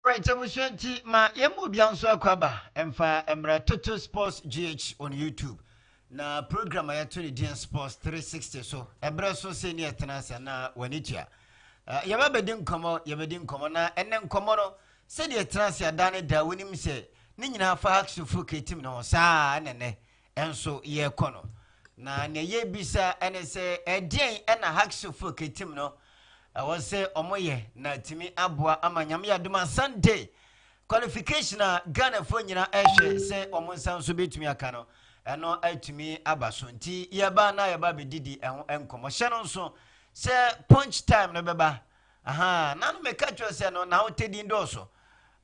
Right, so we should ma yemu bianso akwaba emfa emra Toto Sports GH on YouTube. Na program ya to the Sports 360 so ebra so senior tenasa na wanitia. Yaba bedin komo na enen komo no se de tenasa dane da wonim se ne nyina fa haksufu ketim no saa nene enso ye kono. Na ne ye bisa ene se edien ena haksufu ketim no I was say omoye na timi abua ama nyame aduma Sunday qualification Ghana fo nyina ehwe say omonsan so betumi aka no eno atumi abaso nti yeba na yeba bedidi enkomo hye no so say punch time no beba aha na no meka twa say no na hotedi ndoso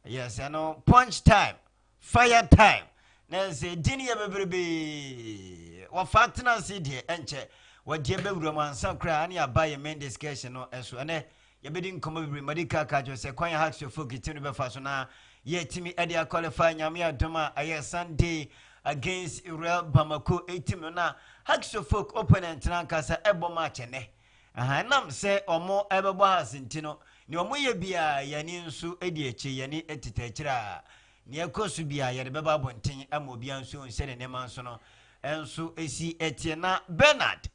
yes eno punch time fire time na say dini ye bebrebe wa fatna si de enche wadi bewura mansa kra ani abaye main discussion no enso ene yebedi nkomo bibiri medical kajo se kwan hacks your folk team no be fa so na ye timi e dey qualify nyame adoma aye Sunday against Real Bamako 18 no na hacks your folk opponent na kasa ebo match ne aha nam se omo ebebo hasinti no ni omo ye bia yani nso edi echi yani etitachira ni ekosu bia ye beba bonten amobia nso nse ne manso no enso esi etiena Bernard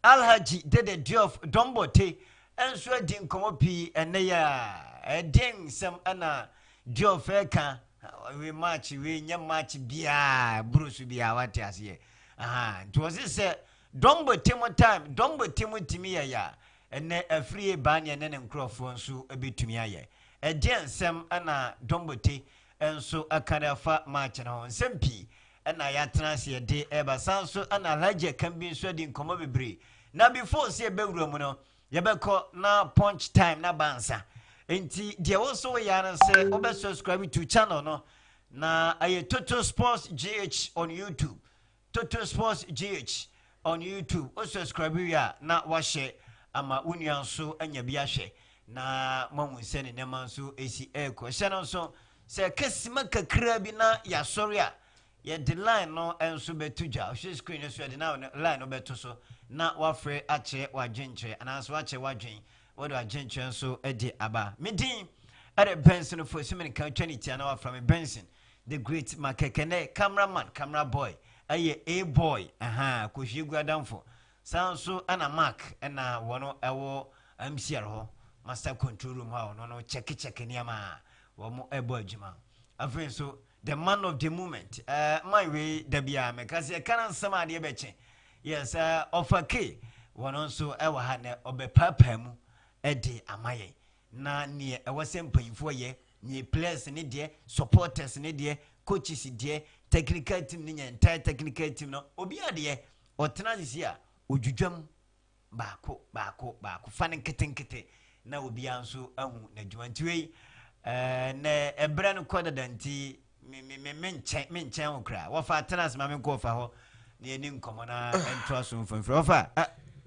Alhaji dede diof dombote enso din komo pi ene ya edin sem ana diof eka we match we nya match bia bruce bia wate ase aha it was say dombote mo time dombote mo timi ya ene afrie Barnieh ne nkrofo nso ebetumi aye edin sem ana dombote enso akadafa match na ho nsem pi ena ya transe de eba sanso ana Alhaji kan bi nso din komo bebre na before say bewura mu no yebeko na punch time na bansa enti de wo so ya na say obe subscribe to channel no na aye Toto Sports GH on YouTube Toto Sports GH on YouTube o subscribe ya na wa share ama unuan so anya bia hwe na mamu se ne nema so esi eko hye no so say kasima kakra bi na ya sori a ye the line no enso betuja hwe screen so de na line no beto so na wafre ache wadwenche anaso ache wadwen wodo agyenche so edi aba medin ere Benson for simen kan twanity na wafra me Benson the great MAK3K3 cameraman camera boy aye a boy aha ko hwiegu adamfo sanso ana mark na wono ewo MCR ho master control room ha no check niama wo mo ebo adwuma afren so the man of the moment my way da bia me kase kan nsama de beche yes ofake wono so ewa ha ne obepapa mu ede amaye na ne ewose mpanyfo ye ne players ne de supporters ne de coaches de technical team ne entire technical team no obi ade otena disi a odwudwam baako fane ketenkete na obi anso ahu na dwuantwe na ebra no kodadanti me nchen okra wo fa tenas ma me ko fa ho na eni nkomo na entro so mfamfro fa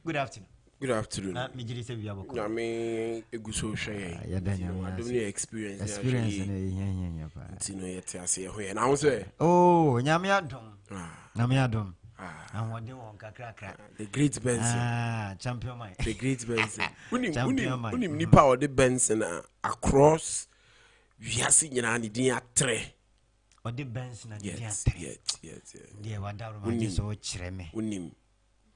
good afternoon na me jiri se bia boko na me eguso hwe ya danya adom ne experience na yen pa ntino yete ase ho ye na ho se nyame adom ahode won kakra the great Benson champion man the great Benson unim nipa o de Benson across wiase nyina ne din atre o de Benson na din atre yes de wadaro ma so chireme unim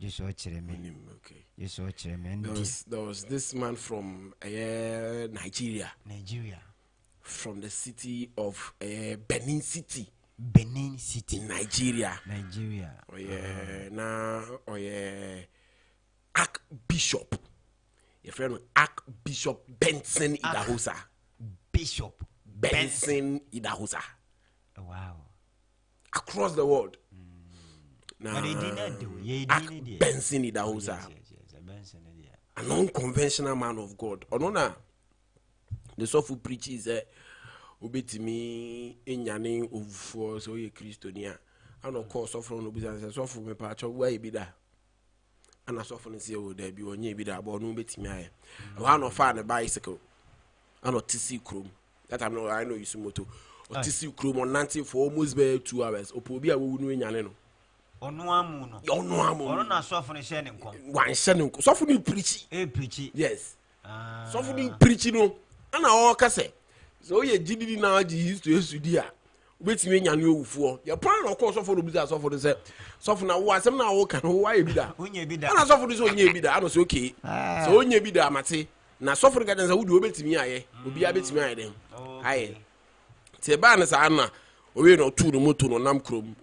so chireme okay so chireme there was this man from Nigeria from the city of Benin City, Nigeria. Oh yeah, oh yeah, Archbishop. Your friend Archbishop Benson Idahosa. Bishop Benson Idahosa. Wow. Across the world. Now, Benson Idahosa. An unconventional man of God. Onona. The sofu preaches obetimi enyane ovufo so ye Kristonia. Ano call sofro no bisa sofu me pa cho wa ebida. Ana sofu ne se o da bi onye ebida bo no betimi aye. Wa no fa ne bicycle. Ano tisi krom. That I know you moto. O tisi krom on 90 for almost 2 hours. Opo bi a wo nu enyane no. Ono amu no. Ono na sofu ne hye ne nkom. Wan hye ne nkom. Sofu ni preach. Preach. Yes. Sofu ni preach no. Ana o kase So ye GDD now used to Sudia. Wait me and you for your plan, of course, for the business of the set. So for now, what's some now can why be that? When you be that, And I saw for this one, ye be that. I was okay. So when you be that, Mati. Now, so for the guidance, I would do a bit to me. I will be a bit to me. Aye. Tebanas Anna, we no two the motor no nam chrome.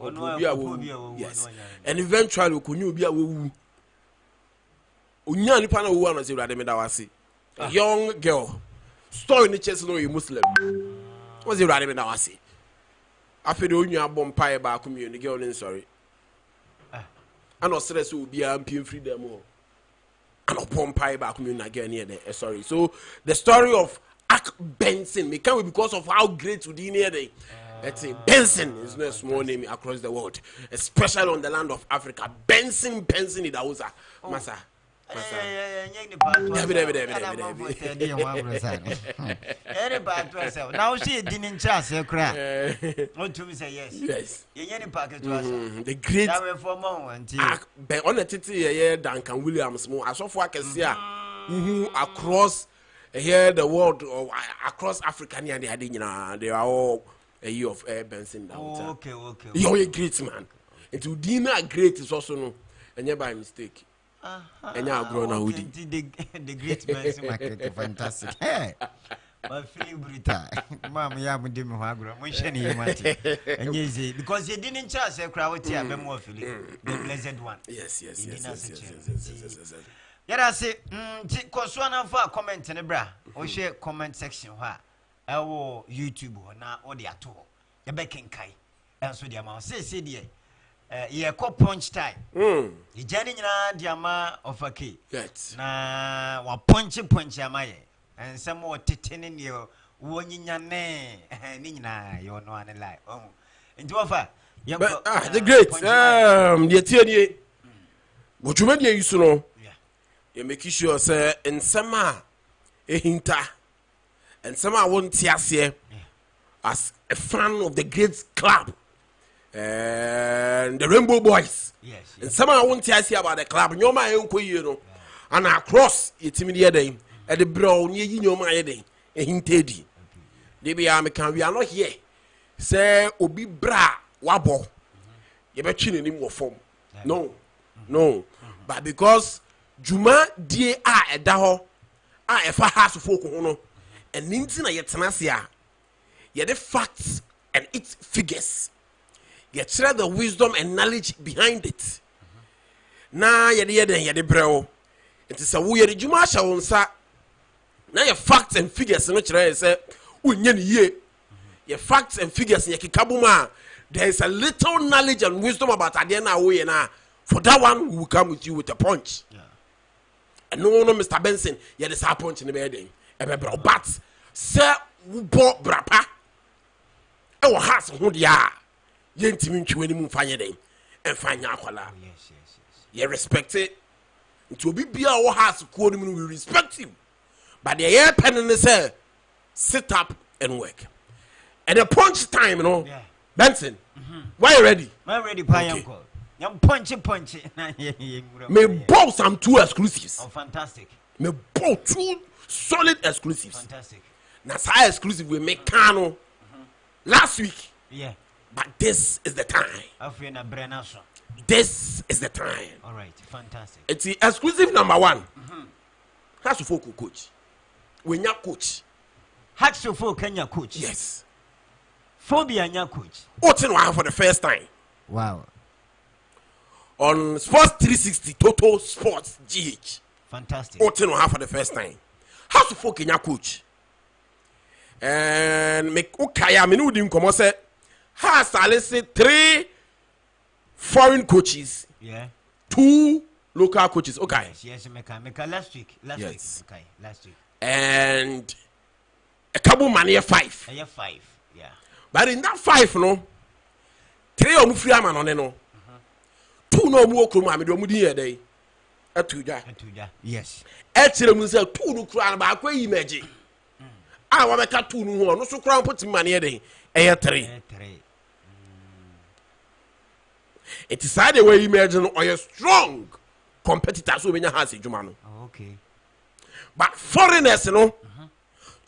Yes. And eventually, could you be a woo? Unyani Pana who was a young girl. Store in the chest, no, Muslim. Was it rather than I say? After the Unya bomb pie back community, girl, in sorry. And no stress will be a freedom more. And a bomb pie back community again here. Sorry. So the story of Benson may come because of how great we did near the. Let's say Benson is not a small name across the world, especially on the land of Africa. Benson in the Hausa. Massa. Now she didn't chance a crack. What to say? Yes. The great on the titty Duncan Williams more as of what I can see across here the world or across Africa near the they are all a year of Benson. Okay. You're a great man. And to dinner great is also no and you're by mistake. And now grown out the great Benson market fantastic. Hey, but feeling brutal. Mama, you have been because you didn't charge a crowd here, but more feeling the blessed one. Yes. Yeah, I say, because one of our comment in the bra or share comment section where our YouTube or now or the at all. The baking kai. And so the amount say, dear. Yeah, co punch time. The journey na diama of a key. Yes. Na wa punch amaye. And some more titinin you one in your name. Nina, you're no one lie. Oh, and offer. The great. The TNA. What you mean, you know? You make sure, sir, and some a hinta. And some I won't see us here as a fan of the great club. And the Rainbow Boys. Yes. And some I won't tell you about the club. You're my uncle, you know. And across it's immediately at the brown, you know my day. A hinted. They be we are not here. Say, Obi Bra Wabo. You bet you in more form. No. But because Juma die a daho a fa house folk no. And nintina yet tenasia. Ye the facts and its figures. You share the wisdom and knowledge behind it. Na yede bro. It is a weird Jumasha onsa. Now your facts and figures no chere say unye ye. Your facts and figures ye kikabuma. There is a little knowledge and wisdom about Adena we na. For that one we will come with you with a punch. Yeah. And no Mr. Benson, you had a punch in the bed. But sir who bought brapa. Oh has who dia. Yentimi ntwani mu fanye den enfanya akwala. Yes. You respect it. It will be our house code we respect you. But the air pen and say sit up and work. At the punch time, you know. Yeah. Benson. Why you ready? I'm ready, Payanko. Yam punch. Me bow some 2 exclusives. Oh, fantastic. Me bow 2 solid exclusives. Fantastic. Na sa exclusive we make Kano last week. Yeah. But this is the time. This is the time. All right, fantastic. It's the exclusive number 1. Has to focus coach. When you coach. Has to focus your coach. Yes. Phobia your coach. What's in one for the first time? Wow. On Sports 360 Toto Sports GH. Fantastic. What's in one for the first time? Has to focus your coach. And make Okaya Minudim come say. Has I 3 foreign coaches. Yeah. 2 local coaches. Okay. Yes, last week. Okay, last week. And a couple man 5. 5. Yeah. But in that 5, no, 3 of them free man on no. 2 no more come me do mudi here day. Atuja. Yes. Actually, we say 2 no kra ba kwa image. Ah, wa make 2 no no so kra put man here day. 3. It is either way imagine or a strong competitor so when you has a Jumano. Okay. But foreigners, you know,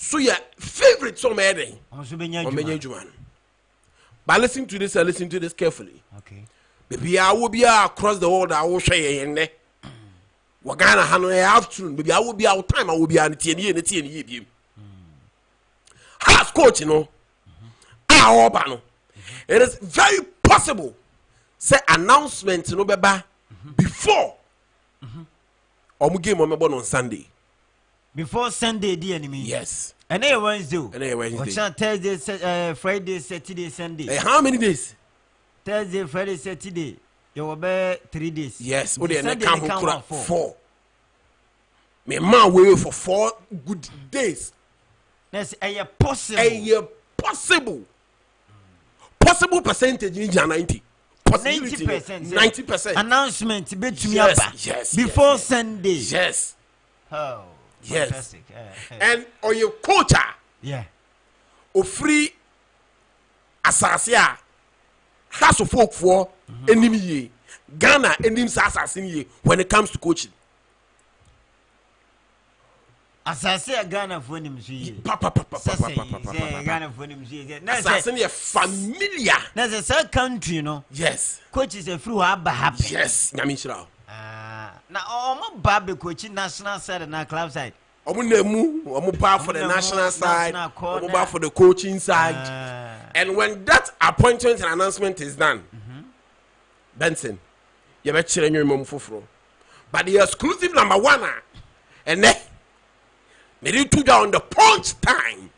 so your favorite song made Also on benya Benye juma. Juman. But listen to this and listen to this carefully. Okay. Baby, I will be across the world. I will share in there. Wagana Hanoi afternoon. Baby, I will be out time. I will be on TNE. Has coach, you know. It is very possible. Say announcement, you know, beba before. Game on Sunday. Before Sunday, the enemy. Yes. And then Wednesday. And then Wednesday. Thursday, Friday, Saturday, Sunday. How many days? Thursday, Friday, Saturday. You will be 3 days. Yes. Sunday, Come 4. Me man wait for 4 good days. That's possible. Possible percentage in 90. 90%. 90%. Announcement between yes, before Sunday. Yes. Oh. Yes. Fantastic. And or your coach yeah. O free assassin has to folk for enemy Ghana enemy assassin when it comes to coaching. Assassin Ghana for him Ghana for him assassin is familiar. There's a country, you know. Yes. Coach is a free happy. Yes. Nyamichira. Now, Baby coaching national side and club side. Omu bar for the national side, omu bar for the coaching side. And when that appointment and announcement is done, Benson, you better change your mom for. But the exclusive number 1, and then they need to down the punch time.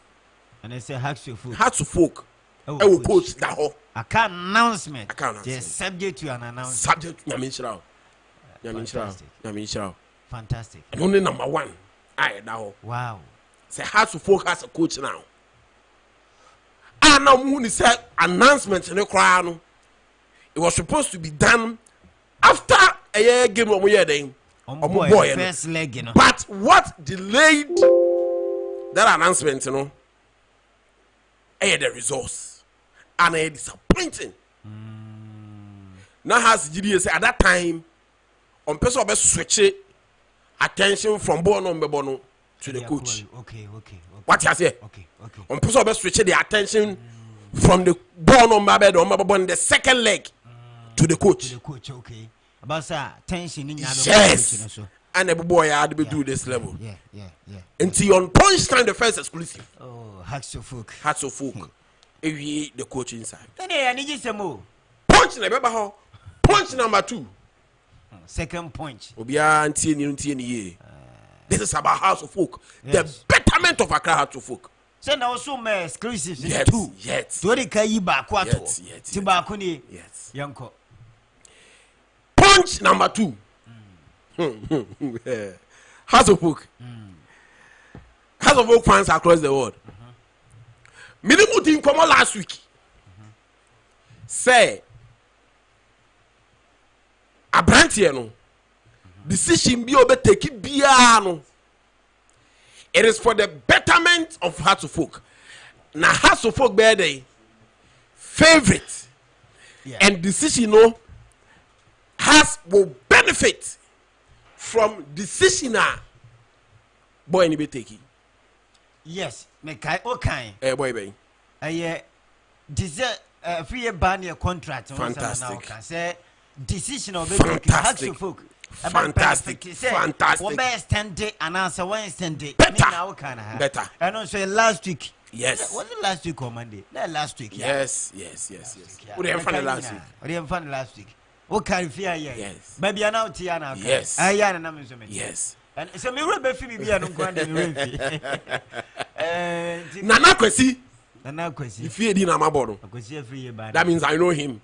And they say hats to folk. Hats to folk. I will coach that whole. I can't announcement. Yes, subject to an announcement. Subject Nyamichira. Nyamichira. Fantastic. And only number 1. Aye, now. Wow. Say how to focus a coach now. And now when he said announcement in the crown, it was supposed to be done after a year game of year then. Boy, first leg, you know. But what delayed that announcement, you know, the results and disappointing. Now has GDA say at that time on person of switch it attention from Bono to the coach. Okay. What you say? Okay. On person of switch the attention from the Bono on the second leg to the coach. Okay. About tension in yes. And every boy had to do this level. Yeah. Until on punch time the first exclusive. Oh, hats of folk. Every the coach inside. Then I need you some more. Punch Punch number 2. Second punch. This is about House of Folk. Yes. The betterment of Accra House of Folk. Send also my exclusives yes, too. Yes. Tori kai ba kwato. Tibako ni. Yes. Yanko. Punch number 2. House of Folk. House of Folk fans across the world. Minimum thing come on last week. Say Abrantie no decision bi obe take bia no. It is for the betterment of Hearts of Folk. Now Hearts of Folk be the favorite and decision no will benefit from decision boy ni be take. Yes, me kai okay. Boy be. This free Barnieh contract. Fantastic. Say decision of fantastic. Fantastic. One best 10 day and answer Wednesday day. Better. And also last week. Yes. Was it last week or Monday? Last week. Yes. What have fun last week? What have fun last week? What can you fear? Yes. Maybe I'm out here now. Yes. I am an yes. And so me will be feeling me. I don't go Nana Kwesi. If you didn't know that means I know him.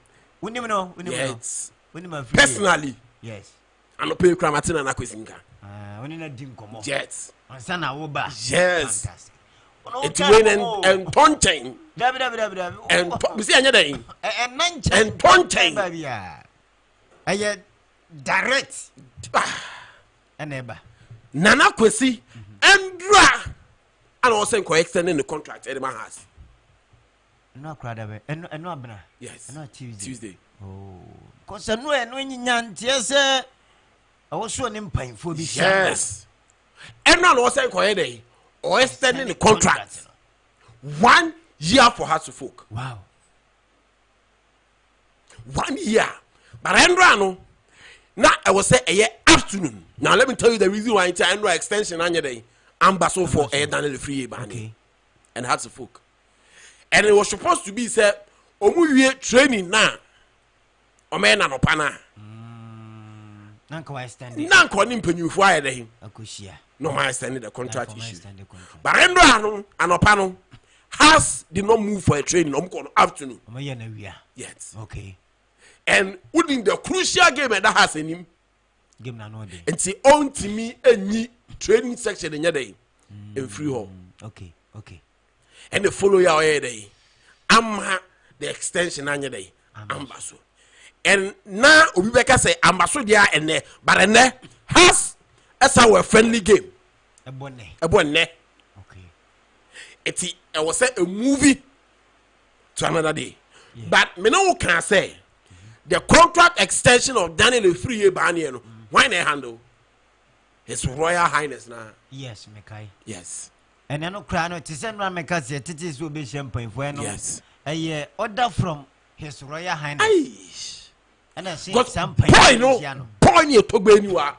Yes. Personally. Yes. I don't pay Kramatin and Akwesinka. Yes. Yes. It's when and Tonchain. And we see another thing. And Tonchain. I direct. And ever. Nana Kwesi and Dra. And also extending the contract Edema has. No crowd and no abna. Yes. No Tuesday. Oh. Cause I know and when you yes, I was so painful. Yes. And now was saying day or extending the contract 1 year for Hearts of Folk. Wow. 1 year. But Andra no. Now I will say a afternoon. Now let me tell you the reason why it's Andra extension on your day. Ambassador for a Daniel Free Barnieh and Hearts of Folk. And it was supposed to be said, Omu training now. Omena no pana. Nanko extended. Nanko nimpenyu fire day. Akushia. No my extended the contract issue. But Andra no anopano has did not move for a training. Afternoon. Yes. Okay. And within the crucial game that has in him. Game na no day. And see on to me any training section in your day in free hall. Okay. Okay. And the follow your day. The extension on your day. Ambassador. And now Ubeka say ambassador there and there, but and there has as our friendly game. A bonnet. Okay. It was a movie to another day. Yeah. But me no can say the contract extension of Daniel Free Barnieh. Why they handle His Royal Highness now? Yes, Mekai. Yes. And I know crown it is not because it is will be champagne for no. Yes. A order from His Royal Highness. Aye. And I see some boy no boy you to be you are.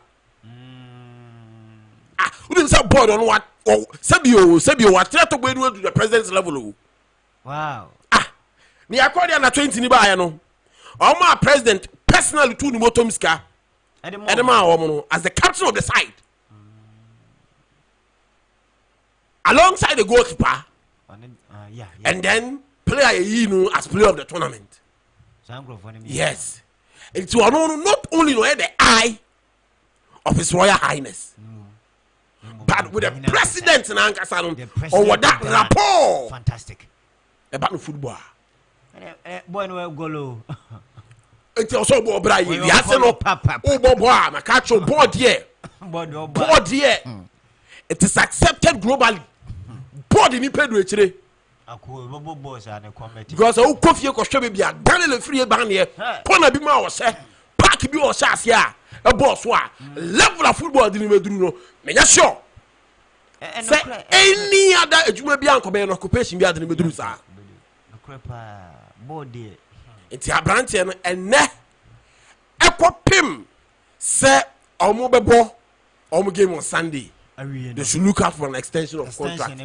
We didn't say boy on what oh Sebio what try to go to the president's level. Wow. Ni accordion na 20 ni ba ya no. My president personally to the motomska. As the captain of the side. Alongside the goalkeeper. And then player as player of the tournament. Yes. It was not only the eye of His Royal Highness, but with the president in Ankasan or what that rapport. Fantastic. About the football. Boy, no golo. It's also boy, Brian. Yes, no papa. Oh, boy, I catch your board here. Board here. It is accepted globally. Board in the because I coffee a costume be a Daniel Free Barnieh. Pona be my say, pack be your chas ya. A boss wa level of football didn't do no. Me ya sure. Any other ejuma be anko be occupation be adini bedru sa. Body. It's a branch and ne. Ekopim say omo bebo omo game on Sunday. They should look out for an extension of contract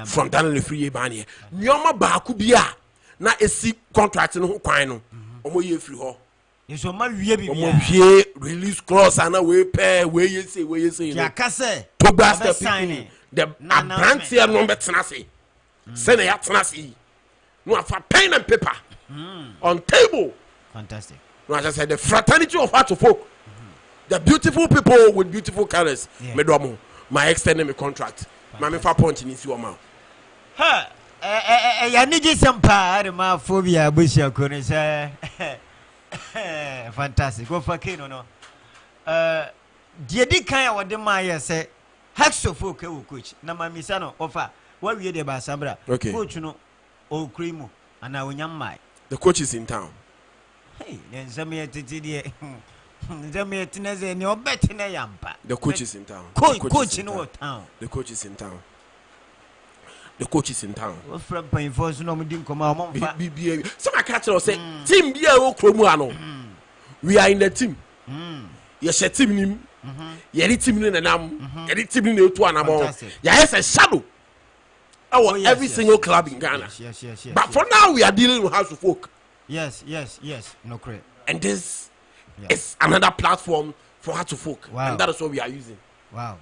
from Daniel Free Barnieh. Nyoma baaku bia na esi contract no kwan no omo ye free ho. Yeso ma wie bibia. Omo release clause ana we pay we ye say. Ya ka say to blast the people. The branch here no betena say. Say na ya tena say. No afa pen and paper on table. Fantastic. No, as I said, the fraternity of Hearts of Folk. The beautiful people with beautiful colors. Medomo. My extended me contract. My me 4 point in your mouth. Ha! Ya niji sampa ma phobia bushia kone say. Fantastic. Go for Keno no. Di kan wa de ma ye say Hearts of Folk e coach. Na ma misa no offer. Wa wie de ba sabra. Coach no o krimu ana onyam mai. The coach is in town. Hey, then some here titi die. The coach is in town. Coach in town. The coach is in town. The coach is in town. Some I catch us say team be a kromu. We are in the team. Yes, a team nim. Yeri team in the nam. Yeri team in the two anamo. Yes, a shadow. Every single club in Ghana. Yes. But for now we are dealing with House of Folk. Yes. No correct. And this it's another platform for Hearts of Folk. Wow. And that is what we are using. Wow.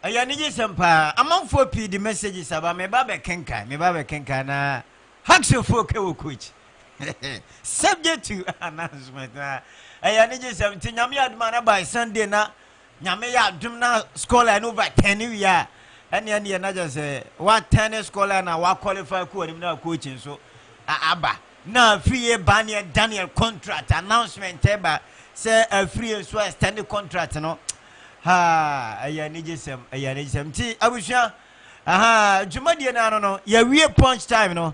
Ayaniji sempa among 4P the messages about me babe kenka na Hearts of Folk coach. Subject to announcement. Ayaniji sempa nyame admana by Sunday na nyame ya adum na scholar over 10 year. And na just say what 10 scholar na wa qualify ko ni na coaching so aba. Now free Barnieh Daniel contract announcement eba say a free so extended contract no ha ayanijisem ti abusha aha jumadi na no ya wie punch time no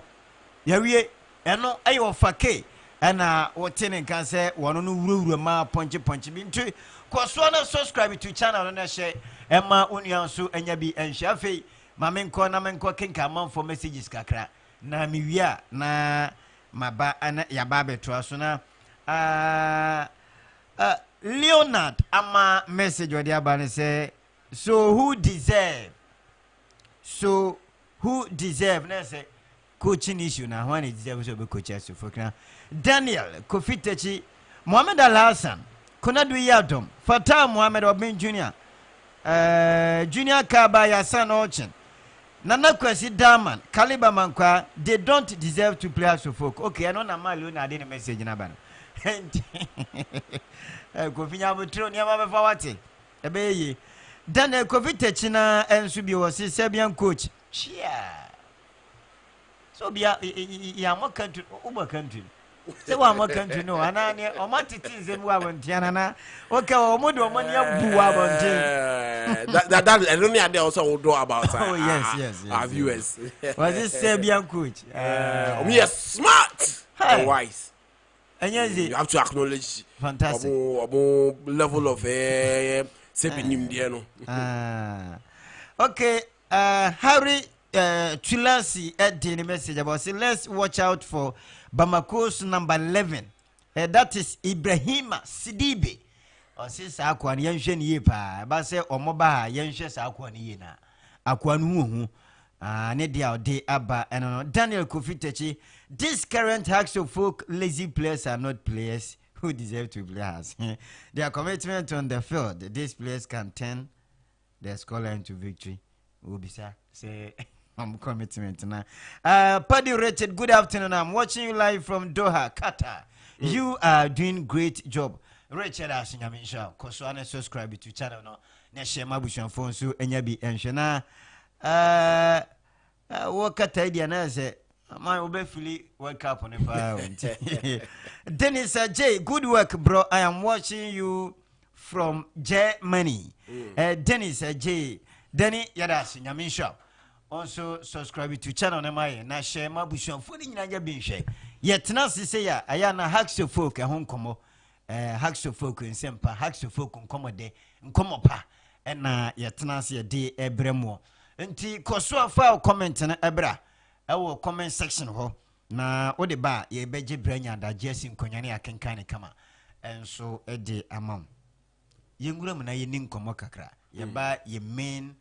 ya wie eno ayo fake ana wotene kan say wono no wuruwuru ma punch bi nti ko so na subscribe to channel no na share Emma Union so enyabi enshafe mamenko na menko kenka manfo messages kakra na miwia na maba ana yaba betwa so na Leonard ama message odi abane say so who deserve na say coaching issue na when deserve so be coach us for Daniel Kofitechi Mohamed Al Hassan Konadu Yadom Fatah Mohamed Obin Jr. Junior Kaba Yasan Ochin Nana Kwesi Daman Kaliba Mankwa they don't deserve to play as folk. Okay, I know na malu na didn't message na bana. Kofinya butro ni ama befawate. Ebeye. Daniel Kofitechi na ensu bi wose Serbian coach. Chia. So bia ya mo country uba country. Se wa mo country no anani o matiti nzem wa bontiana na okay o mo do mo ne bu wa bontin that I don't know they also do about oh yes our viewers. Was this Serbian coach We are smart and wise. And yes, you have to acknowledge fantastic level of Serbian no. Okay, Harry Chulasi the message about say let's watch out for Bamako's number 11. That is Ibrahima Sidibe. Or since Aquan Yanshen Yepa, but say Omoba Yanshes Aquan Yena. Aquan Nedia de Abba and Daniel Kofitechi. This current hacks of folk lazy players are not players who deserve to play us. Their commitment on the field, these players can turn their scoreline into victory. Ubisa say commitment now. Paddy Richard, good afternoon. I'm watching you live from Doha, Qatar. You are doing great job. Richard Asinyamisha, Koswane subscribe to channel no. Neshe Mabushan phone so enyabi enshena. Wakata idea na say my obefully wake up on the fire. Dennis J, good work, bro. I am watching you from Germany. Dennis J, Denny Yadas Nyamisha. Also subscribe to channel na na share Mabushan phone in Nanya Binshe. Yet Nancy say ayana hacks your folk a home como hacks your folk in Sempa, hacks your folk on commode and come pa and yet Nancy a day ebremo. Nti koso file comment na ebra ewo comment section ho na ode ba ye beje branya da jesi nkonyane akenkan kama enso ede amam yengura mu na ye ninkomo kakra ye ba ye main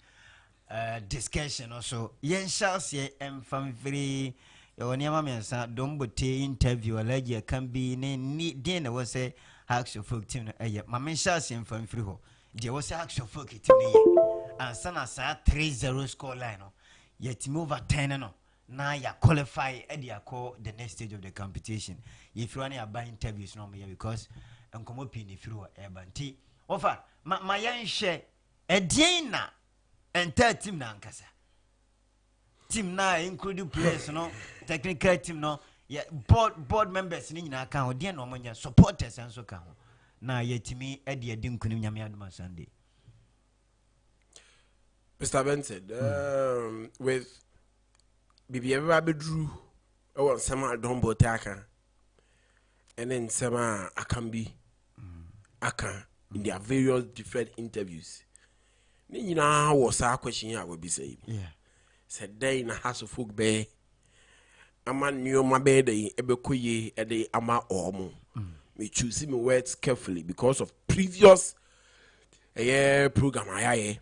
discussion also yen shals ye emfamfiri ye woni ama mensa dombote interview alaji kan bi ne den na wo say hacks of folk team na ye ma men shals emfamfiri ho de wo say hacks of folk team ne ye and sana sa 3-0 score line no yet move over 10 no now you qualify and you call the next stage of the competition if you want to buy interviews no me because and come up in the through banti offer my young share a dina and third team na nkasa team na including players no technical team no yeah board members ni nyina kan ho no monya supporters and so kan ho na yetimi e de dinkunim nyame aduma Sunday. Mr. Benson, with Bibi Everybody Drew, or some Dombo Taka, and then some Akambi, Aka, in their various different interviews. You know, how was our question I would be saying? Yeah. Said they in a house of folk bay. A man knew my bed, Ebekoye, a day ama ormo. Me choosing my words carefully because of previous program I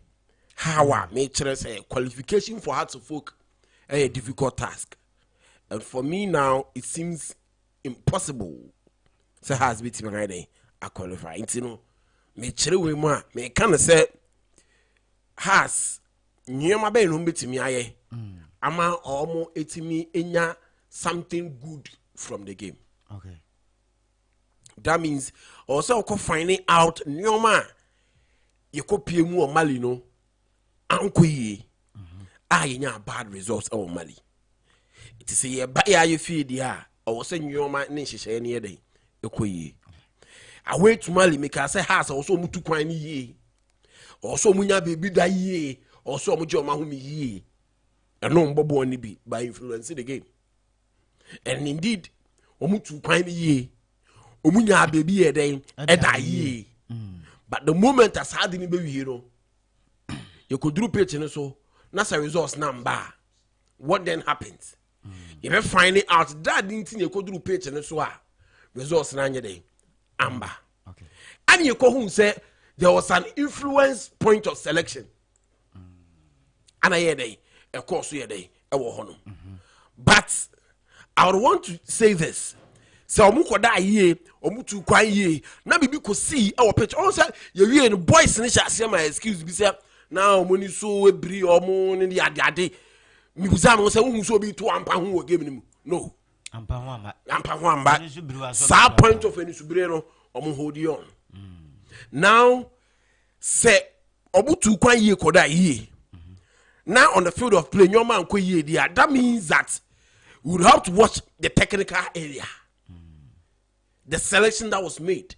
how make sure say qualification for hearts of folk a difficult task, and for me now it seems impossible. So has been ready I qualify. You know, me sure we more me kind of say has near my bed room to me aye. Ama almost 80 me enya something good from the game. Okay. That means also finding out nyoma you could pay more money no. Ankoye nya bad results o mali it is ye ba ya you feel dia o say nyoma ne hihye ne yedai ekoye away to mali make say house also mutu kwan ni ye also munya baby da ye also mu je o ma hu mi ye eno mbobo ni bi by influence the game and indeed o mutu kwan ni ye o munya baby ye den e da ye but the moment as hard ni be wi no you could do page and so that's a results number. What then happens? If you find it out that didn't you could do page and so results na day amber. Okay. And you go who say there was an influence point of selection. And I hear day, of course, we day, but I would want to say this. So omukoda ye, omutu kwan ye, na bibi ko see our page. Also, you and boys in the my excuse be say now money so ebri omo ni ade. Mi buzam say who so be to ampa ho game ni mu. No. Ampa ho amba. Sa point of any subire no omo hold on. Now say omutu kwan ye koda ye. Now on the field of play, your man ko ye there. That means that we would have to watch the technical area. The selection that was made.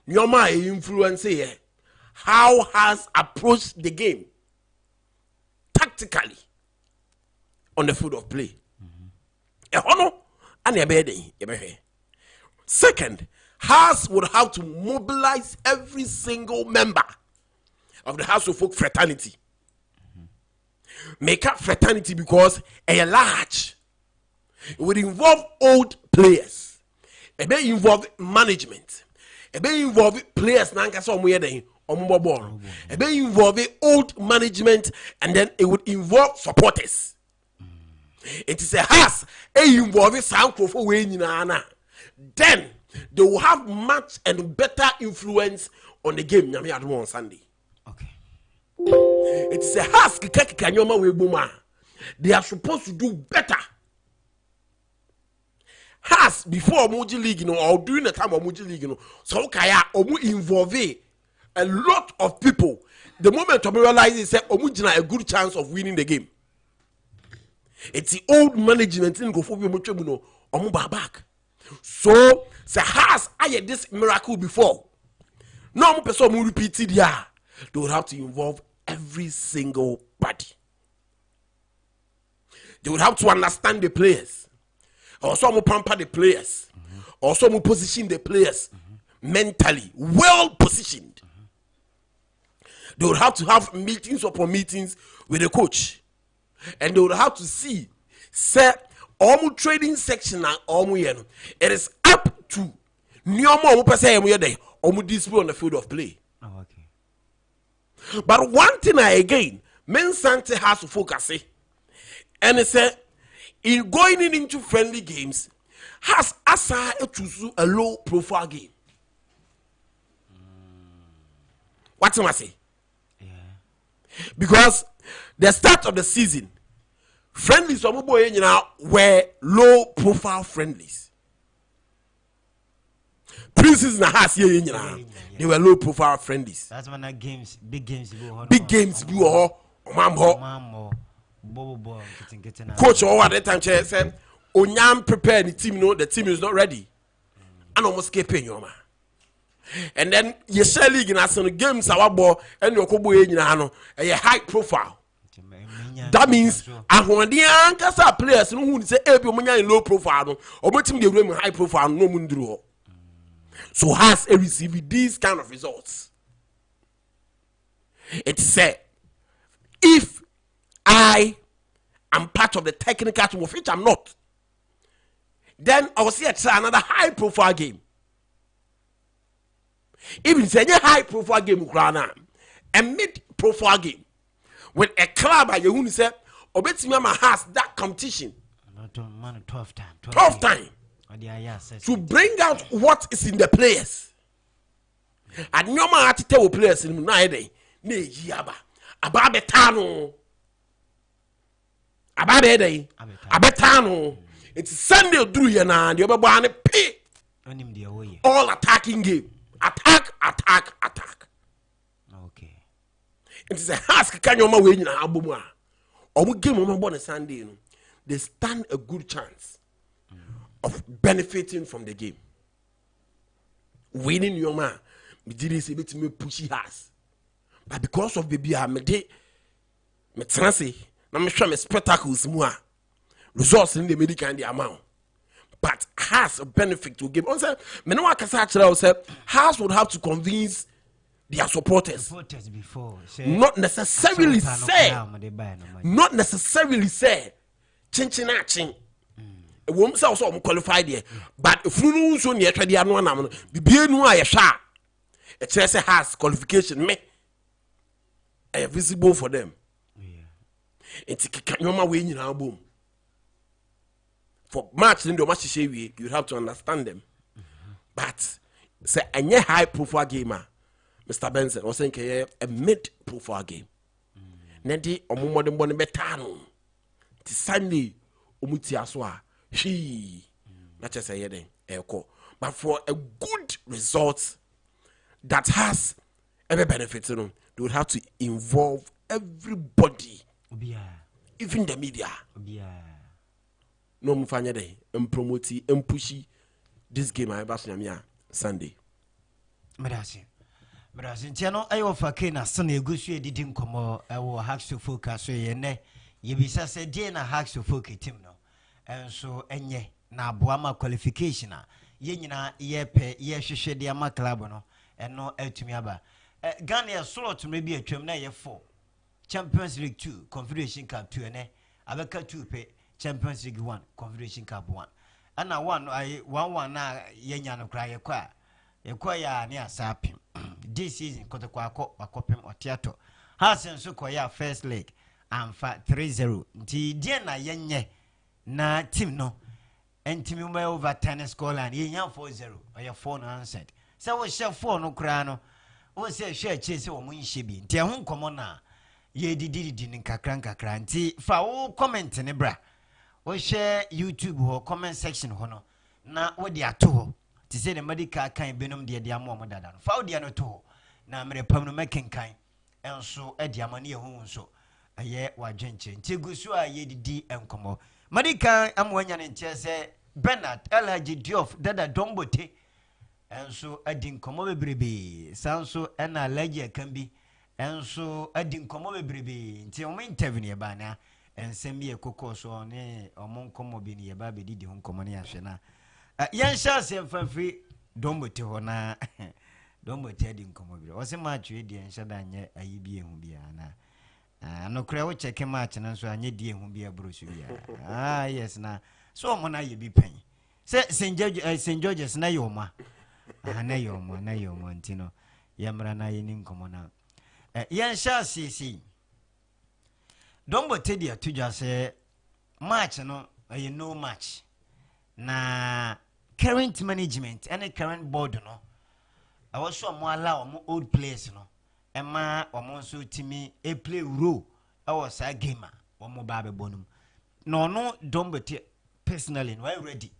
Your man influence here. How has approached the game tactically on the field of play. Second, Haas would have to mobilize every single member of the House of Folk fraternity. Make up fraternity because a large. It would involve old players. It may involve management. It may involve players. It may involve old management, and then it would involve supporters. It is a Haas. It involves some then they will have much and better influence on the game. On Sunday. Okay. It is a Haas. They are supposed to do better. Has before Moji League, or during the time of Moji League, so Kaya Omu involve a lot of people. The moment Omu realizes that Omujina a good chance of winning the game. It's the old management in Gofobia Muchemuno, Omu back. So Has I had this miracle before. No person will repeat it here. They would have to involve every single party. They would have to understand the players. Also, we pamper the players. Also, we position the players mentally well positioned. They would have to have meetings upon meetings with the coach, and they would have to see, say, all trading section and all it is up to Nyomo display on the field of play. Oh, okay. But one thing again, Benson has to focus, and it said. In going into friendly games, Has Asa choose a low profile game. What am I say? Yeah. Because the start of the season, friendlies were low profile friendlies. Preseason Has they were low profile friendlies. That's when games, big games, big games, Coach or at that time said, Onyam prepared the team, the team is not ready. And almost keeping your man. And then you share league in us on the games our ball and your Kobo in a high profile. That means I want the Ankasa players who say in low profile or what team they high profile no mundro. So Has received these kind of results. It said if I am part of the technical team, of which I'm not, then I will see another high profile game. Even say a high profile game, a mid profile game with a club, I you say, Obetimama has that competition. 12 times to bring out what is in the players. And no man to tell players in Naide, Nejaba, Ababetano. Abetano. It's Sunday through here now. The other pay. All attacking game. Attack. Okay. It is a ask. Can you win in Abuma? Or we game on one Sunday. They stand a good chance of benefiting from the game. Winning your man. Me didn't say it me pushy Has. But because of baby, me translate. I'm sure my spectacles more results in the medical and the amount, but has a benefit to give. Also, me no Has would have to convince their supporters. Before, Not necessarily say chinchina chin. A woman says I'm qualified here, but if you know so near the annual, the being why a sha. A chess has qualification, me a visible for them. It's a canoma way in our boom. For March in the match, you have to understand them. But say a high profile gamer, Mr. Benson, was saying a mid profile game. Nedi or more than one betano. It's Sunday, Umutiaswa, she, not just a year, but for a good result that has every benefit, they would have to involve everybody, even the media. No mfanya day promoti pushy this game I bash nyamia Sunday. Medasi ntiano ayo fake na sene egusu edidi nkomo ewo hacks to focus so ye ne ye bisa se die na hacks to focus team no enso enye na aboama qualification a ye nyina ye pe ye hwehwe de ama club no eno atumi aba Ghana slot me bi atwam na ye 4 Champions League 2 Confederation Cup 2 ene abeka 2 pe Champions League 1 Confederation Cup 1 ana 1 na yenya no kra yekwa ya ne asapim this season kotekwa akopem otiato Hasen so koya first leg amfa 3-0 nti die na yenye na team no entimi mo over 10 score line yenya 4-0 oya 4 no answered se wo she 4 no kra no wo se hwe chese wo munhye bi nti ehun komo na ye dididi nkakra nti fa wo comment ne bra wo share YouTube ho comment section ho no na wo de ato ho ti say the medical kan benom de amo dada no fa wo de no to ho na mere pam no mekenkan enso e de amane ehun so aye wadwenche nti gusu a ye didi enkomo medical amwanya ne nche se Bernard Elhaji Diof dada dombote enso adi nkomo bebrebe sanso na Elhaji kan bi enso adi nkomo bebrebe nti o interview ne ba na ensem ye kokko so ne omon komo bi ne ba be didi ho komo ne ahwe na yan sha se mfafri dombote ho na dombote adi nkomo bi o se match we di ensha da nye ayi bi ehu bi na anokra wo check match na so anye di ehu bi abrosu bi yes na so mo na ye bi pen se St. George's na yoma na yoma ntino yamra na ye ni nkomo na yan sha sisi Dombo Teddy atuja say match no no match na current management and current board no I was so mo allow mo old players no ema omo so timi e play role I was a gamer omo ba be bonum no Dombo personally no ready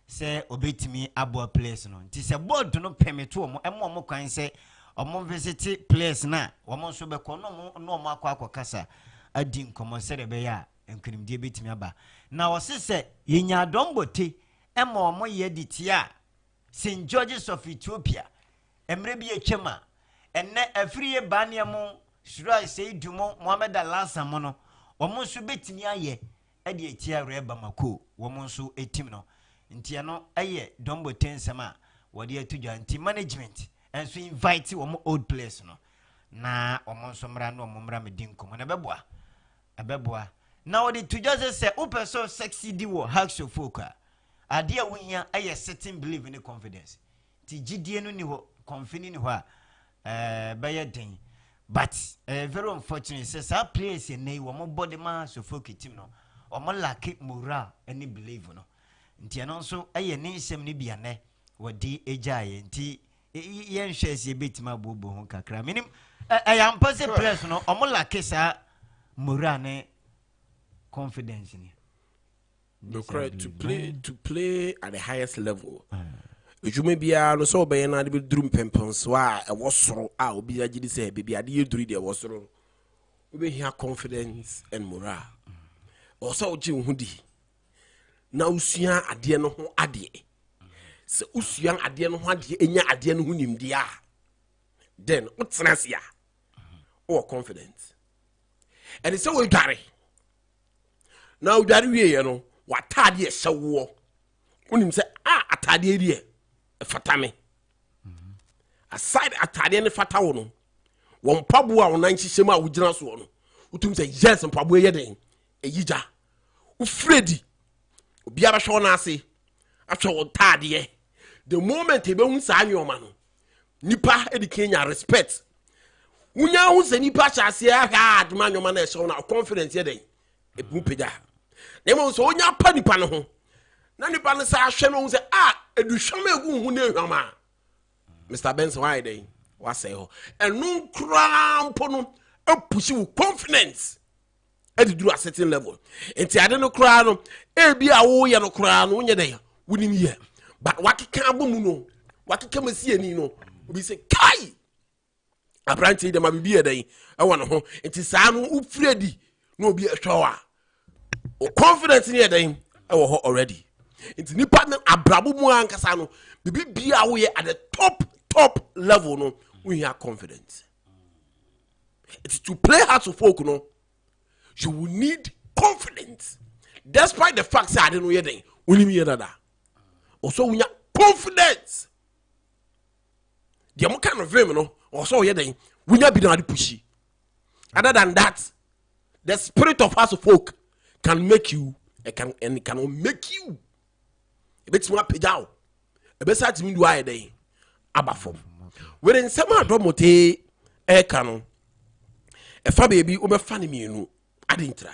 say obetimi abo players no nti say board no permit omo ema kwan say omo visit players na omo so be ko no omo akwa kasa adi nkomo sere be ya enkunimdie betimi aba na wose se yenya dombote ema omo ye ditia St. George's of Ethiopia emre bi etwema enne afriye Barnieh mo Shura Seidumo Mohammed Alasamo no omo so betimi aye ade etia reba mako womo so etim no ntia no aye dombote nsema wode atudwa nti management enso invite womo old players no na omo so mra no omo mra medin komo na beboa abeboa na wodi to just say open so sexy di wo hacks of foka ade a wunya aye certain believe in confidence ti gidie no ni ho confidence ni ho a baye den but very unfortunate say sa players nei wo mo body ma so foka team no o mo lack morale any believe no nti no so aye ne nsem ni bia ne wodi ejaye nti yen hwese betima bobo ho kakra minim ayam pose players no o mo lack sa morale confidence ni to play at the highest level you may be no so be na de drum pempon so a e wosoro a obi agidi say be ade yeduri de wosoro we be here confidence and morale also oji hudi na usua ade no ho ade se usua ade no ho ade enya ade no ho nimdi a then utsenasia or confidence and it's so gary now that we no what tade e sewo unim say atade rie fatame aside atade ne fata wo no won pabo a wonan hyehyem a wogina so no utum say yes mpabo ye den eyija u fredi obi abahwe na ase ahwe wo tade the moment ebe hu sa anwoma no nipa edi Kenya respect unya hu se nipa chase ha aduma anwoma na ehwe na confidence ye den ebu pega na mo so onya pa nipa no ho na nipa no sa ahwe no hu se eduhwam egu hu na ehwama Mr. Benson why dey what say ho enu krampo no push with confidence at do a certain level enti ade no kra no e bia wo ye no kra no nye dey wonim ye but what can bomu no what can masi ani no obi say kai abranti dem abibi ye dey e won ho enti saa no ufredi no obi ehwa o confidence ni ye dey e wo ho already enti nipa na abrabo mu ankasa no bibi bia wo ye at the top level no we have confidence. It's to play hard to folk, no. You will need confidence, despite the fact that I don't know anything. We need that. Also, we have confidence. The more kind of dream, no. Also, we need be done pushy. Other than that, the spirit of house of folk can make you, it can make you. A bit more pejao. A bit sad to me do I day. Abafom. When some adomote canon, a fa baby over funny me, no, adintra.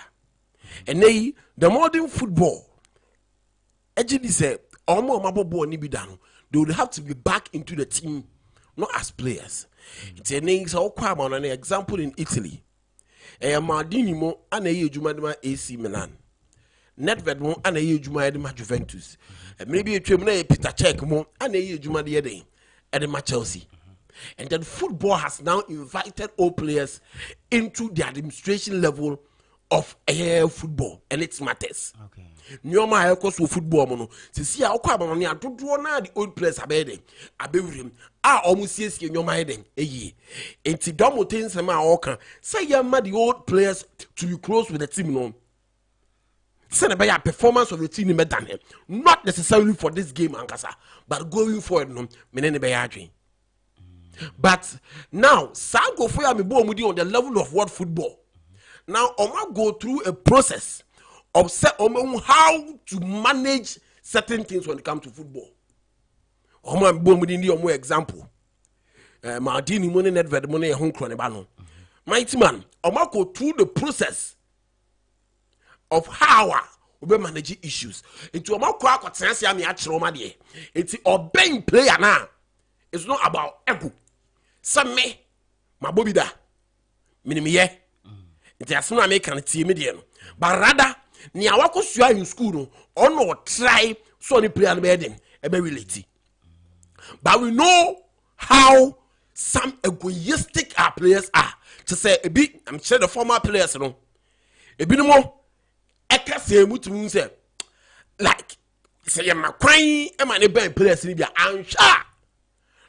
And nay, the modern football, actually say, almost mabo ni be done, they would have to be back into the team, not as players. It's a name so quite on an example in Italy. A Mardinimo and a Jumadima AC Milan. Nedved mo and a Jumadima Juventus. And maybe a Tremne Peter Check mo and a Jumadia Edema Chelsea. And then football has now invited all players into the administration level of football and its matters. Okay. Nyoma ayekos wo football mo no. Sisi a okwa ba no ne adodo na the old players abede. Abewurim. Omusiesie nyoma eden. Eyi. Enti domoten sema a oka. Say yama the old players to be close with the team no. Say na be ya performance of the team be done. Not necessarily for this game ankasa, but going forward no. Me ne be ya adwen. But now, Sango for me on the level of world football. Now, Oma go through a process of how to manage certain things when it comes to football. Oma bo example. Martini money Nedved money home cronebano. Mighty man, Oma go through the process of how we manage issues. Into Oma kwa kwa tsensi ami achiroma de. It's obeying player now. It's not about ego. Some me, my bobby da, minimiye. It's as soon as I make an median. But rather, ni awako suya in school, or no try so ni play and bedding, a very late. But we know how some egoistic our players are. To say a bit, I'm sure the former players, no. A bit more, I can say, mutu say, like, say, I'm crying, and my neighbor players in the answer.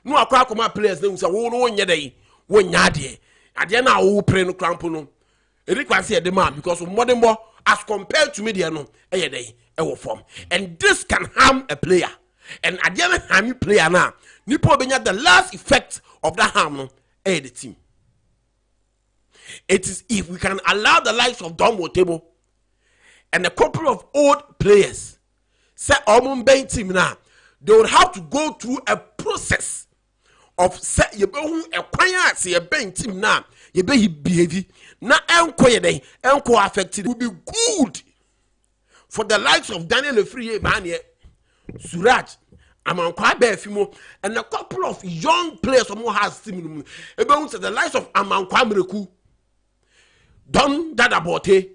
No akwa koma players na say wo no nya dey wo nya de ade na wo pre no crampo no eri kwa say the man because modern ball as compared to media no e dey e wo form and this can harm a player and ade na harm player na nipo obenya the last effect of that harm no e the team. It is if we can allow the likes of Don Motebo and a couple of old players say omumbe team now, they would have to go through a process of set ye be hu ekwan ase ye ben team na ye be he behave na enko ye den enko affected will be good for the likes of Daniel Lefrie Barnieh, Suraj Amankwa Befimo and a couple of young players who has team e be hu the likes of Amankwa Mreku Don Dadabote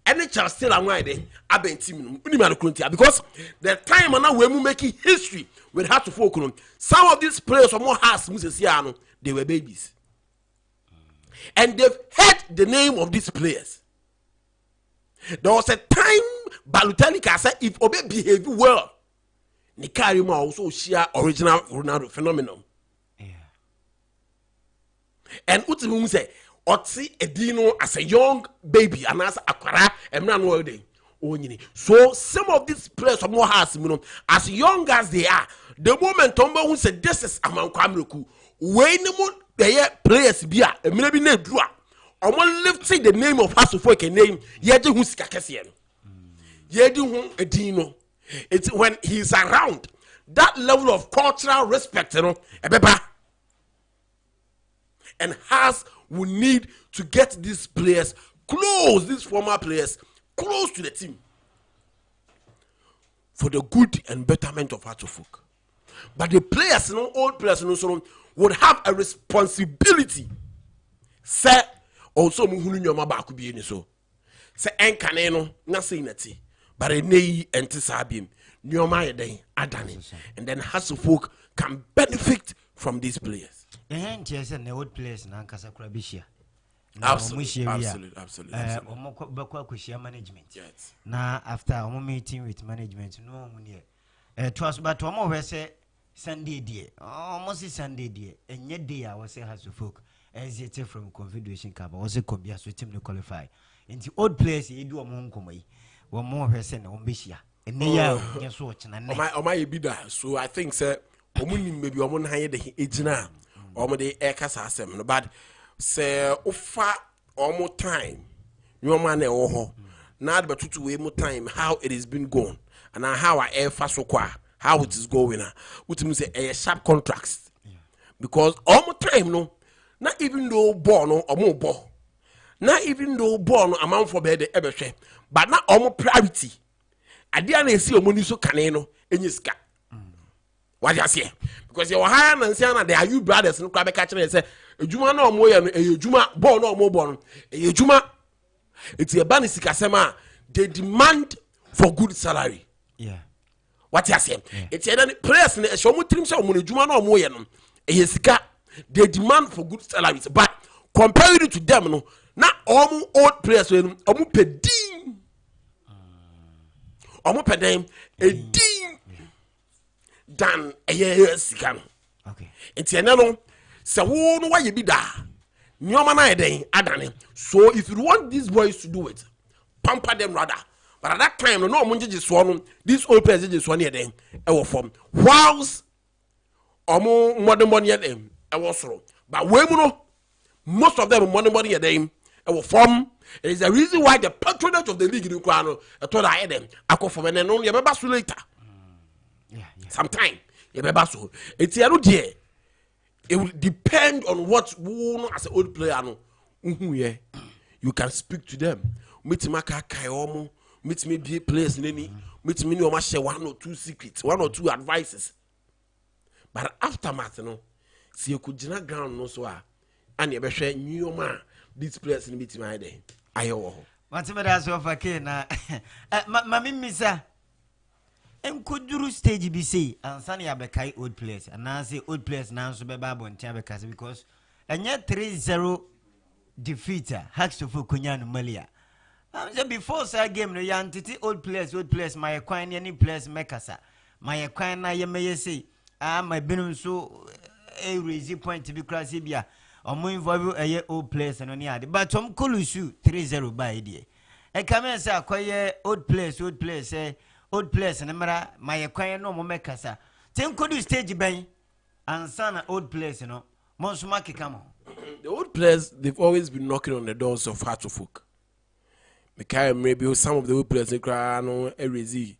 and Charles still among them aben team because the time now we making history with how to focus on some of these players from has they were babies and they've heard the name of these players. There was a time Balotelli said if Obe behave well Nikarima also share original Ronaldo phenomenon. Yeah. And Utimu say Otsi Edino as a young baby and as Aquara and man world. So some of these players from has as young as they are, the moment Tombo who said this is Amankwa Mreku, when the players be a maybe ne dua omo lift the name of House of Folk name ye je hu sika kese no ye di hu edin no it's when he's around that level of cultural respect you know ebeba and has will need to get these players close, these former players close to the team for the good and betterment of Hearts of Folk. But the players, you know, old players, you know, so would have a responsibility. Say also muhunu nyoma ba ku bi ni so. Say enkane no na say nati. But enei enti sabim. Nyoma ye den adane. And then Hearts of Folk can benefit from these players. The old players na nkasa kura bishia. Absolutely. Management. Yes. Now after a meeting with management, no money. It was but one say Sunday day, almost Sunday day, and yet day I was say House of Folk as it from Confederation Cup. I was a Combia so team to qualify. In the old place, you do a monk one more person on Bishia. And they are just watching and my bidder. So I think, sir, maybe a woman hired the age or the air assembly, but. Say offer almost time your man oh not but to way more time how it has been going and how I air fast how it is going which means a sharp contracts because almost time no not even though born or more born not even though born amount for bed ever share but not almost priority I didn't see a money so caneno in your sky. What you say? Because your higher and Siana, they are you brothers and crab catcher and say, Juma no more, a Juma born no more born, a Juma. It's a banisika. They demand for good salary. Yeah. What you say? It's a place in a show trim so when Juma no more, a sika. They demand for good salaries, but compared to them, no, not all old players when almost peding, almost peding, a ding. Dan a year sikan. Okay. It's no so why you be da. Nyoma day adane. So if you want these boys to do it, pamper them rather. But at that time, no one just one these old players just one year them ever form. Whilst modern money at them ever so. But most of them modern money at them ever form. It is the reason why the patronage of the league in Ukraine I thought I had them. I call for and only a bass later. Sometime, so it's a dear. It will depend on what as an old player. You can speak to them. Meet MAK3K3, meet me be players in any, meet me no share 1 or 2 secrets, 1 or 2 advices. But aftermath, you know, see you could not ground no so and you share new man these players in meeting my day. I owe. What's the matter of a kena? Mammy Missa. And could you stage be say and Sunny Abekai old place and now say old place now so babu and Tabacas because and yet 3-0 defeater hacks to Fukunyan Malia. Before say game no yantity old place my acquaint any place Mekasa. My acquaint I may say my benum so a easy point to be classibia or more involved a year old place and on the but Tom Kulusu 3-0 by idea. A come and say acquire old place say old place and my acquire no more mekasa. Then could you stage bang and son old place, you know? Monsumaki come on. The old players, they've always been knocking on the doors of Hearts of Folk. Maybe some of the old players they cry no every you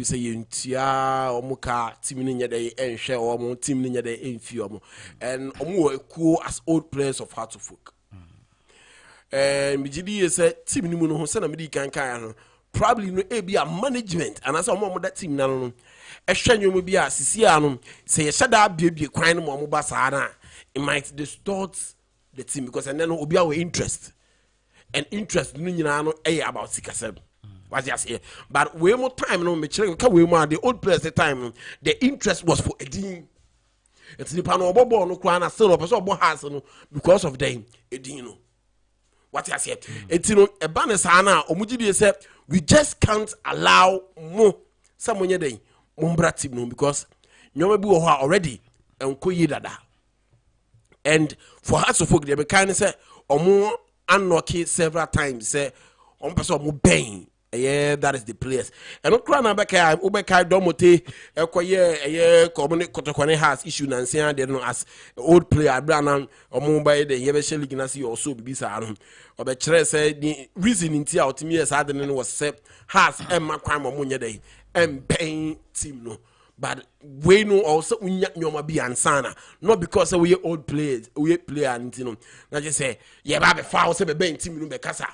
say Yuntia or Muka, Timing day and share or more Timing day in few and more cool as old players of Hearts of Folk. And Mijidi said Timing Muno Midi can probably no be a management and as a mom that team now a shanyo will be a Siciano say a shada baby crying more basana it might distort the team because and then will be our interest and interest about 6-7 what just here but way more time no me check we more the old players the time the interest was for a team it's the panel bobo no kwana still person has no because of them edino what I said it's a banner sana omujidi said we just can't allow more someone day mumbra team no because nyoma bi wo ho already enko yi dada and for Hearts of Folk they be kind say omo unlucky several times say on person omo ben Yeah, that is the players. And no crown Abeka, Ubeka Domote, Ekoye, Community Kotokwane has issue Nancy, they know as old player, Branham, or Mumbai, the Yeveshe Lignasi also Bisa. Or the Chere said the reason in Tia to me as I didn't was set has Emma Crime or Munya Day and paying team no. But we know also we nyoma be ansana, not because we old players, we player and you know. Now just say, yeah, baby, foul, say, be team no be kasa.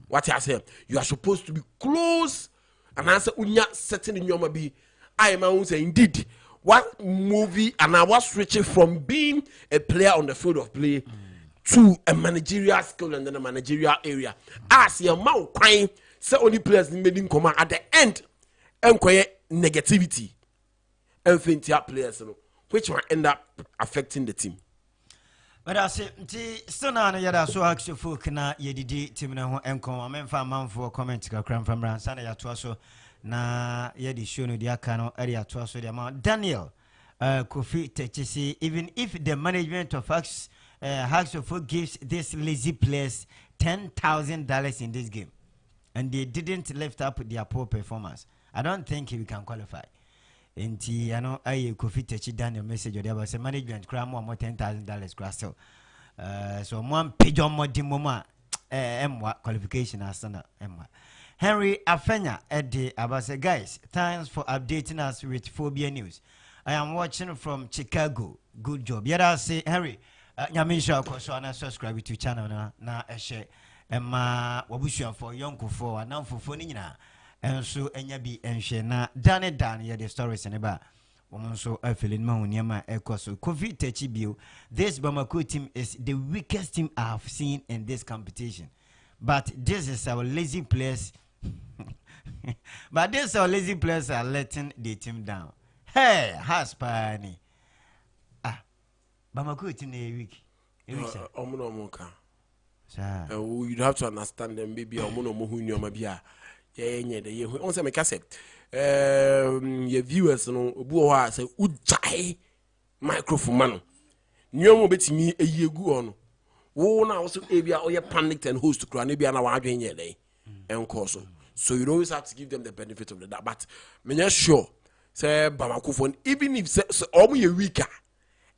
What I say, you are supposed to be close, and answer unya certain in your be. I am say indeed. What movie and I was switching from being a player on the field of play to a managerial skill and then a managerial area. As your mouth crying, say only players in command at the end, and quiet negativity, and think players, which will end up affecting the team. But I say, still now, yada so actually folk na yedidi team na ho enko amemfa manfo comment kakram from Bransana ya toaso na yedi show no dia kano area toaso dia ma Daniel Kofi Techisi, even if the management of Haxo gives this lazy players $10,000 in this game and they didn't lift up their poor performance, I don't think we can qualify. Enti ano aye Kofi Techi Daniel message there was a management cram more $10,000 crystal. So one page on more dimoma qualification asana emwa. Henry Afenya Eddie Abase, guys, thanks for updating us with Phobia News. I am watching from Chicago. Good job. Yada say Henry Nyamisha so na subscribe to channel na share emma wabusua for yonko for na for ni nyina. And so enyabi enhwe na Dan ye the stories and ba woman so feeling ma onyama ekoso Kofi Techi bio. This Bamako team is the weakest team I have seen in this competition, but this is our lazy players but this our lazy players are letting the team down. Hey, Haspani Bamako team weak. You'd have to understand them maybe mabia. Yeah, on say me kase your viewers no obu ho say ujai microphone man nyomo betimi eyegu ono wo na wo so ebia oye panicked and host kra na bia na wa adwen ye enko so you always have to give them the benefit of the doubt, but me sure say Bamako phone even if say omo ye weaker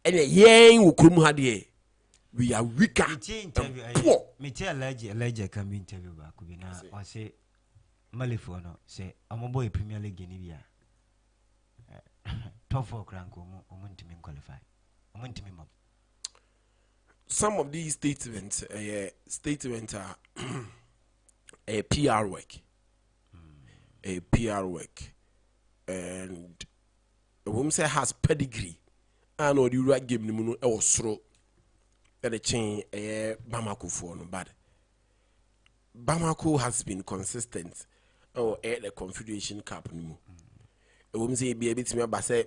and yen wo krom ha de we are weaker. Me tell Elijah can be interview ba ku bi na o say Malifo no say Amoboy Premier League ni bia top 4 cranko omuntimi qualify omuntimi mom. Some of these statements are a PR work, and a woman say has pedigree and or the right game ni mu no e soro e the chain Bamako for no bad. Bamako has been consistent. The Confederation Cup ni mu. Woman say be a bit me ba say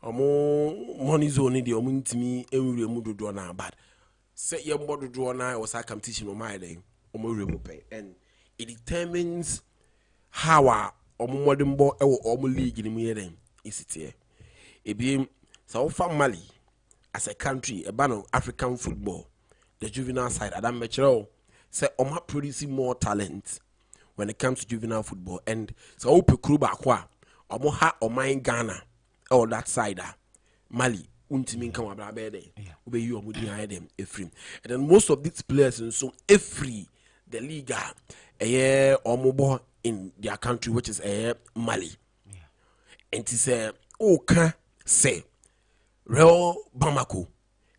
omo money zone dey omo ntimi enwure mu dodo na bad. Say ye mbo dodo na was a competition o my dey omo remu pay, and it determines how omo modern bo e omo league ni mu ye dem isite. E be so Mali as a country a ban of African football, the juvenile side Adam Mechero say omo producing more talent when it comes to juvenile football, and so open kruba kwa omo ha oman Ghana or that side Mali untimi nkan wabra bede ube you omo di them efrim, and then most of these players and so every the league omo bo in their country, which is Mali, and to say okay say real Bamako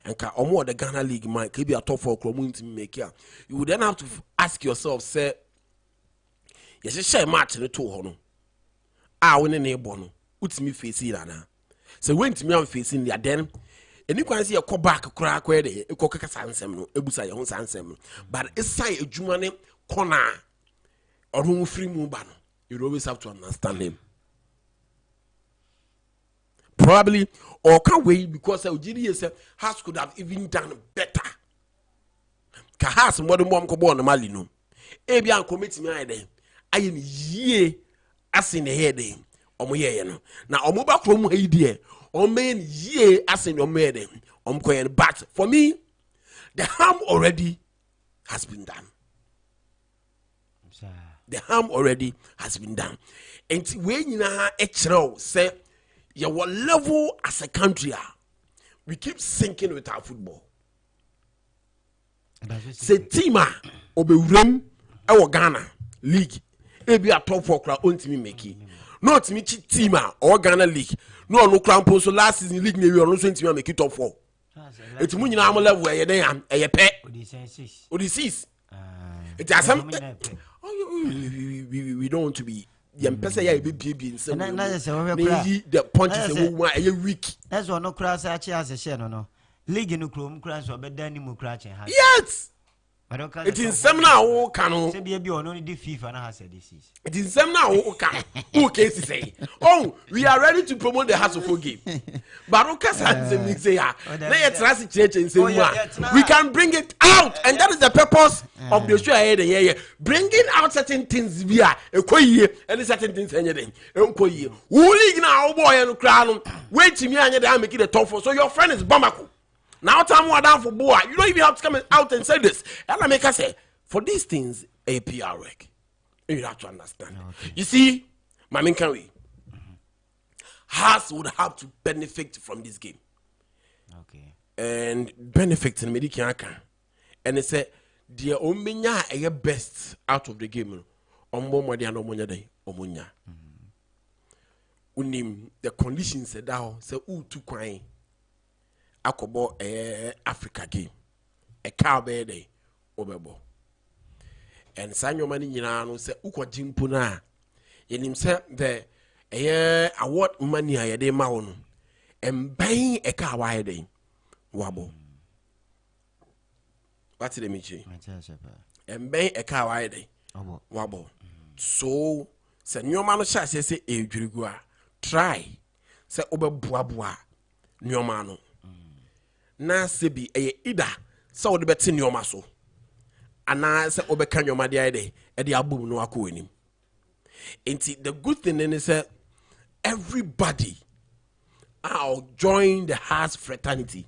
and ka omo the Ghana league man could be a top 4 club make here. You would then have to ask yourself, say yes, share match in the 2 hono. When a neighbor no, me facing na. So when to me I'm facing there, then and you can see a call back crack where they coca sansem no, ebusa your own sansem. But it's say a jumane corner or room free mubano. You always have to understand him. Probably or can't wait because Algeria has could have even done better. Kahas more than one cobo on the Malino. Ebian commit me there. I am ye as in the head omo ye no na omo ba krom ha die o men ye as in your made but for me the harm already has been done. The harm already has been done. And when you know say your level as a country, we keep sinking with our football. Say team obewuram e Ghana league e be a top 4 crowd ontimi make it. Not me team or Ghana league. No cramp so last season league we no so ontimi make it top 4. It mu nyina am level e dey am e pe. Odysseus. It has some we don't want to be person ya be in some the punches a weak. That's one no cross actually as a share no. League no chrome crash or better than crash. Yes. It is some now can say be only the FIFA has said this is. It is some now can who can say oh we are ready to promote the Hasselhoff game. Baroka say we can bring it out and that is the purpose of the show here. Bringing out certain things via and certain things anything. Who league now boy and crown wait to me and make it a top 4. So your friend is Bamako. Now time more down for boy. You don't even have to come out and say this. And I make us say for these things APR work. You have to understand. Okay. You see, Mami can we? Hearts would have to benefit from this game. Okay. And benefit in Medican. And they say the Ominya a best out of the game. Ombo and Omonya day. Omonya. Unim the conditions said down say too crying. Akobo Africa game a car day obebo and sanyo mani nyina no se ukwa jimpo na yenim se the award money ayede ma wo no emban e car wa ayede wabo what did me chi emban e car wa ayede wabo so se nyoma no sha se edwirigu a try se obeboaboa nyoma no na sebi ida so wo de beti nyoma so ana se obeka nyoma de ayede e de abum no akọ anim enti the good thing is that everybody I'll join the Hearts fraternity.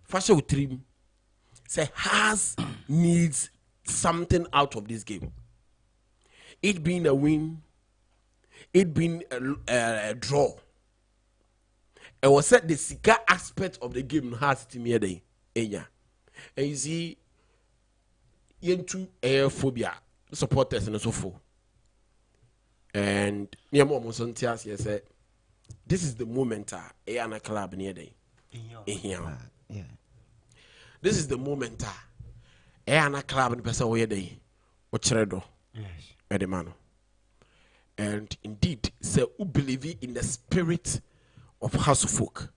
Fashion trim say Hearts needs something out of this game. It being a win, it being a draw. It was said the Sika aspect of the game has to me day. And you see, into phobia supporters and so forth. And near Momo Santias said, this is the moment a club near day. Yeah. This is the moment a club in person where day. Ochredo. Yes. Edemano. And indeed, say who believe in the spirit of Hasselhoff.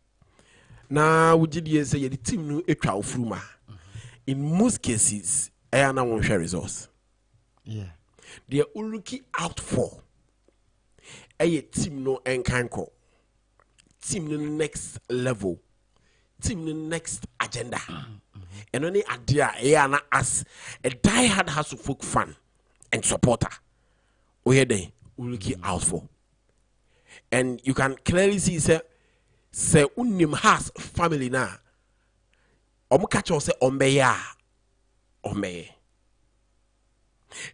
Now, we did say the team no ekra ofruma. In most cases, I won't share results. Yeah. They are looking out for a team no enkanko. Team no next level. Team no next agenda. And only idea as a diehard Hasselhoff fan and supporter. Where they looking out for. And you can clearly see say unim has family na omo catch us say ombeya ombe.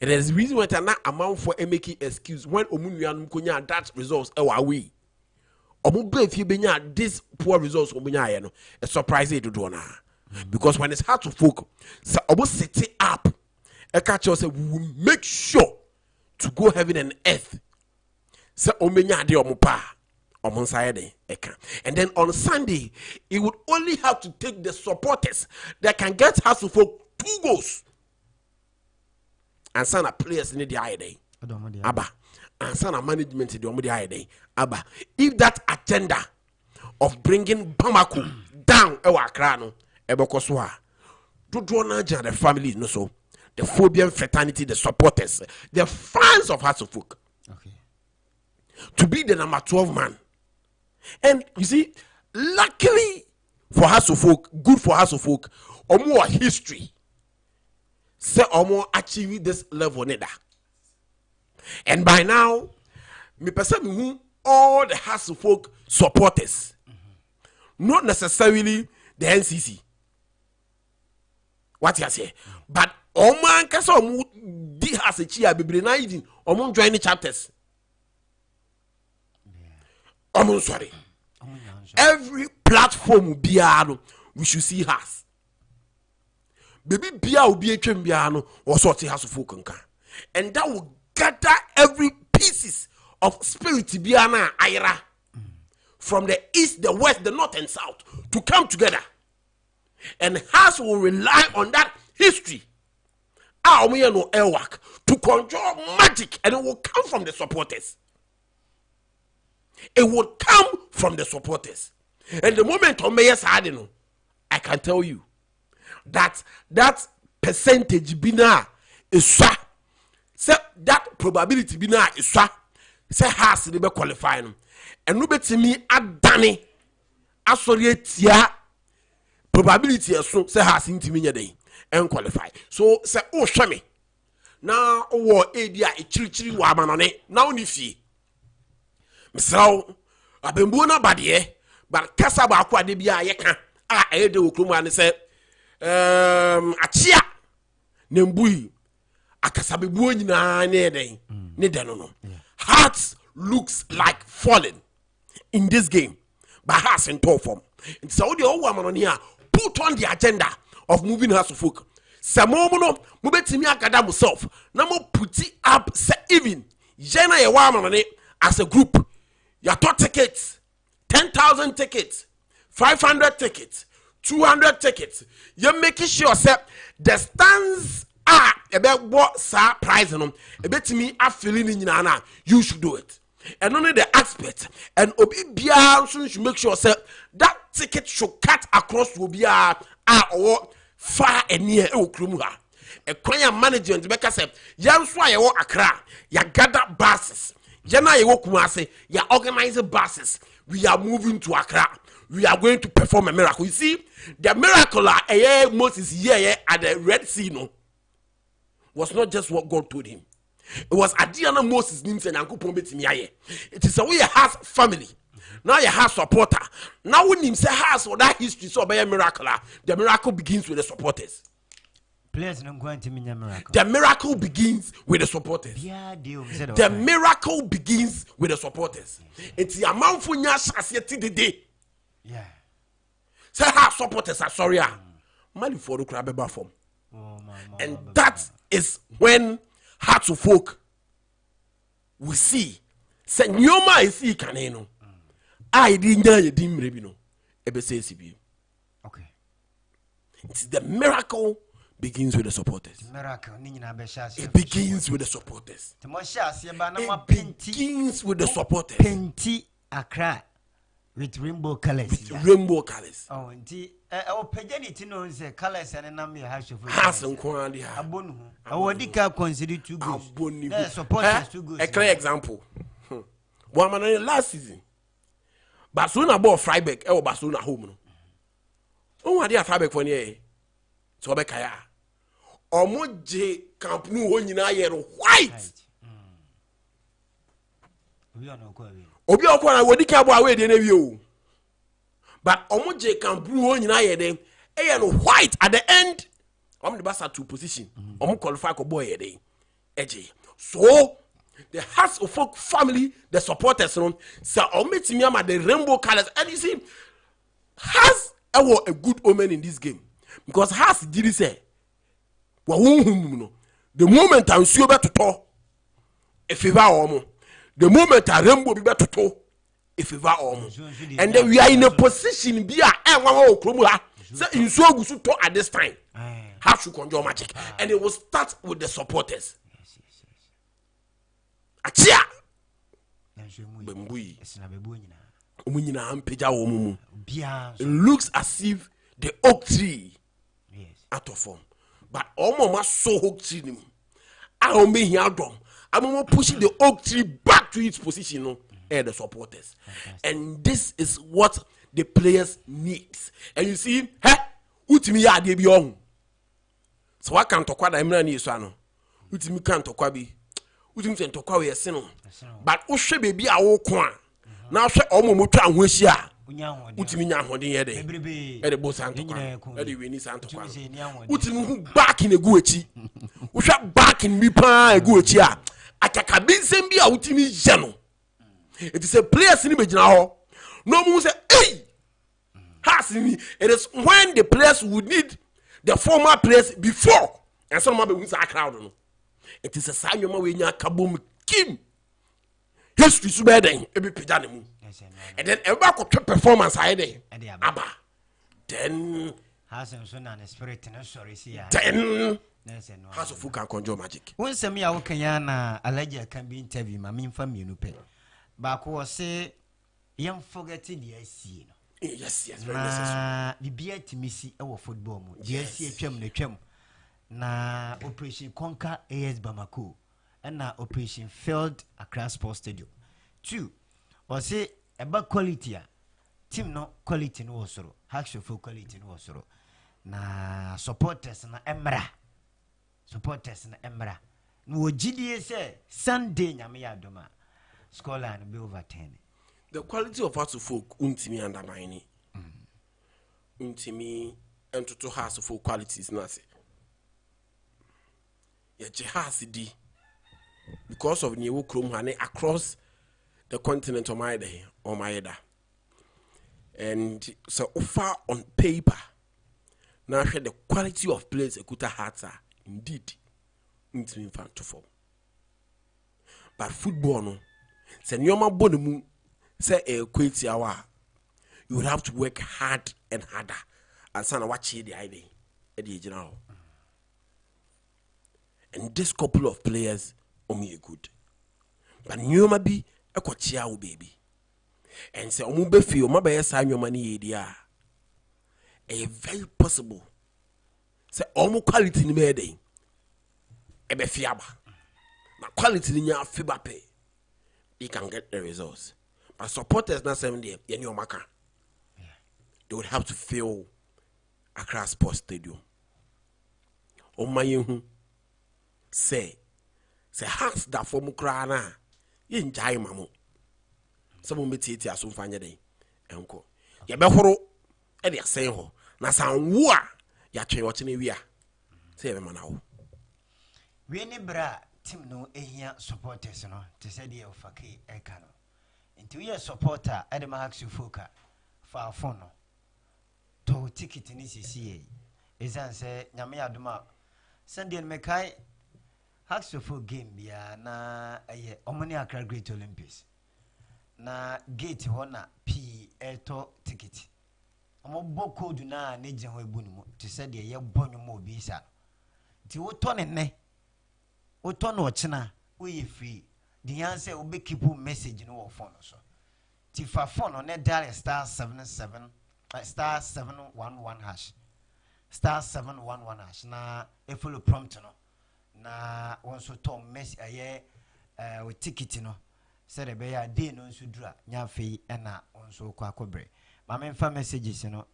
And there's a reason why na amount for making excuse when omunuanum konya that results e wa we omo ba fie benya this poor results omunya ye no a surprise e do na because when it's hard to focus say omo set up e catch us say we will make sure to go heaven and earth say omenya de omo pa. And then on Sunday, it would only have to take the supporters that can get Hasselhoff 2 goals. And some players need the idea. Abba. And some management in the idea. Abba. If that agenda of bringing Bamako down, Ewakrano, Ebokoswa, to draw Naja, the family, no so, the Phobian fraternity, the supporters, the fans of Hasselhoff. Okay. To be the number 12 man. And you see, luckily for Hasselhoff, good for Hasselhoff, or more history, say or more achieve this level neither. And by now, me perceive all the Hasselhoff supporters, not necessarily the NCC. What you say, but man can so see has a chia bebre na even omo join the chapters omo sorry every platform biano we should see has baby bia obi atwem bia no wo sort has folk nka and that will gather every pieces of spirit biana ayra from the east, the west, the north and south to come together. And has will rely on that history to control magic, and it will come from the supporters. It will come from the supporters. And the moment I can tell you that percentage bina is so that probability bina is so say has to be qualifying. And no bet me adane asoriatia probability so say has intimi day and qualify. So say oh hweme na wo ebia echirichiri wa amanone na oni fie misraw abembu na Barnieh but kasa ba akwa de bia yeka a ede okromu ane say achia nembui akasa bebu nyina ne den ne den no hearts looks like falling in this game, but has in top form. And so the old woman here put on the agenda of moving House of Folk. Samomono, Mubetimi Akada myself. Namo put it up, say even Jena a woman as a group. You thought tickets, 10,000 tickets, 500 tickets, 200 tickets. You're making sure the stands are about what prize and a bit to me, I feeling in Nana. You should do it. And only the aspect and obi bia should make sure that ticket should cut across to be or far and near Okrumuha. A choir management because yan sway or Accra, ya gather buses. Jana yo kumase, ya organize buses. We are moving to Accra. We are going to perform a miracle. You see, the miracle Moses here at the Red Sea no was not just what God told him. It was Adiana Moses names and Uncle Pombet Miaye. It is a way has family. Now you have supporter. Now when him say has or that history so by a miracle, the miracle begins with the supporters. Players not going to mean a miracle. The miracle begins with the supporters. The miracle begins with the supporters. It's the amount for Nyasha the day. Yeah. Say how supporters are sorry. Money for the crab form. And that is when Hearts of Folk we see say nyoma isi kaneno I didn't nya yedim rebino ebe say sibi. Okay. It's the miracle begins with the supporters. Miracle it begins with the supporters. It begins with the supporters. Penti Accra with rainbow colors. With rainbow colors. Oh, indeed. Our paganity knows the colors and a number of has and quality. Our Dika consider too good. Supporters too good. A clear example. One man last season. Barcelona bought Freiburg or Barcelona home. Oh, I did Freiburg for you. So Bekaya. Omoje Camp Nou when you white. We are no quality. Obi okwana wodi ka bo awe de na wi. But omoje Camp Nou when you dem no white at the end. The basa to position. Qualify ko boy dey. Eje. So the Hearts of Folk family, the supporters, say ometimi am the rainbow colors, and you see, has a good omen in this game because has did say, the moment I see about to talk, if you are the moment I rainbow be better to talk, if you are and then we are in a position be in so at this time. How to conjure magic, and it will start with the supporters. Achia Bembui Omunyina ampeja omumu. It looks as if the oak tree out of form, but almost so oak tree nim. I don't be here drum. I'm pushing the oak tree back to its position and the supporters. And this is what the players need. And you see, utimi ya de biong. So I can't talk about the ni so utimi can't talk about but Ushe baby a walk one. Now, say, Omo Mutra and Wishia, utimi nya hodin ye de e de bo santo kwa e de weni santo kwa utimi hu back in egu echi uhwa back in mi pa egu echi a akaka Benson bi a utimi ye no it is a players ni begina ho no mu say hey has ni it is when the players would need the former players before and some be win that crowd no it is a sign you ma we nya kabom kim history so be den e be pija ne mu and then everybody could performance high day aba then has so na spirit no sorry see ya then has of can conjure magic won sem ya wo kan ya na alaji kan bi interview ma me mfa mienu pe ba ko say yam forget the AC no yes very necessary bibia timisi e wo football mu the AC atwam na twam na operation conquer AS Bamako and na operation failed Accra Sports Stadium 2 or say about quality team no quality no wasoro actual full quality no wasoro na supporters na no GDA say Sunday nyame ya doma scoreline be over 10 the quality of us folk untimi undermine untimi entoto has full qualities na say ya jehas di because of new chrome hane across the continent of my day or my da and so far on paper now share the quality of players ekuta hearts are indeed in fan to form but football no say nyoma bonemu say equate our you would have to work hard and harder and sana watch the idea at the general and this couple of players omi good but nyoma bi ekochia wo baby and say omo be feel ma be yesa nyoma ni ye dia e very possible say omo quality ni me dey e be fiaba na quality ni nya fiba pay they can get the results but supporters na 7 day ye ni omaka they would have to fill Accra Sports Stadium o mayehu say has that for mukra na ye njai mamo some metiti aso mfanya den enko ye be horo e de asen ho na san wo a ya twe wo chene wi a say be mana wo we ni bra team no ehia supporters no te say de ofake eka no nti we supporter e de max foka fa phone no to ticket ni sisi ezan say nyame adoma Sunday me kai Haxful game bia na eye omoni Accra Great Olympics na gate hona p eto ticket omo boko du na ne je ho ebu numu to say de ye bonyo mo bi sa ti woto ne woto no ochina oye free the answer will be keep message no wo phone so ti fa phone no ne dial star 77 star 711 hash star 711 hash na e follow prompt no na wonso tom mess aye o ticket no se de be ya day no nso dura nya fei na wonso kwa kobre ma me mfa messages no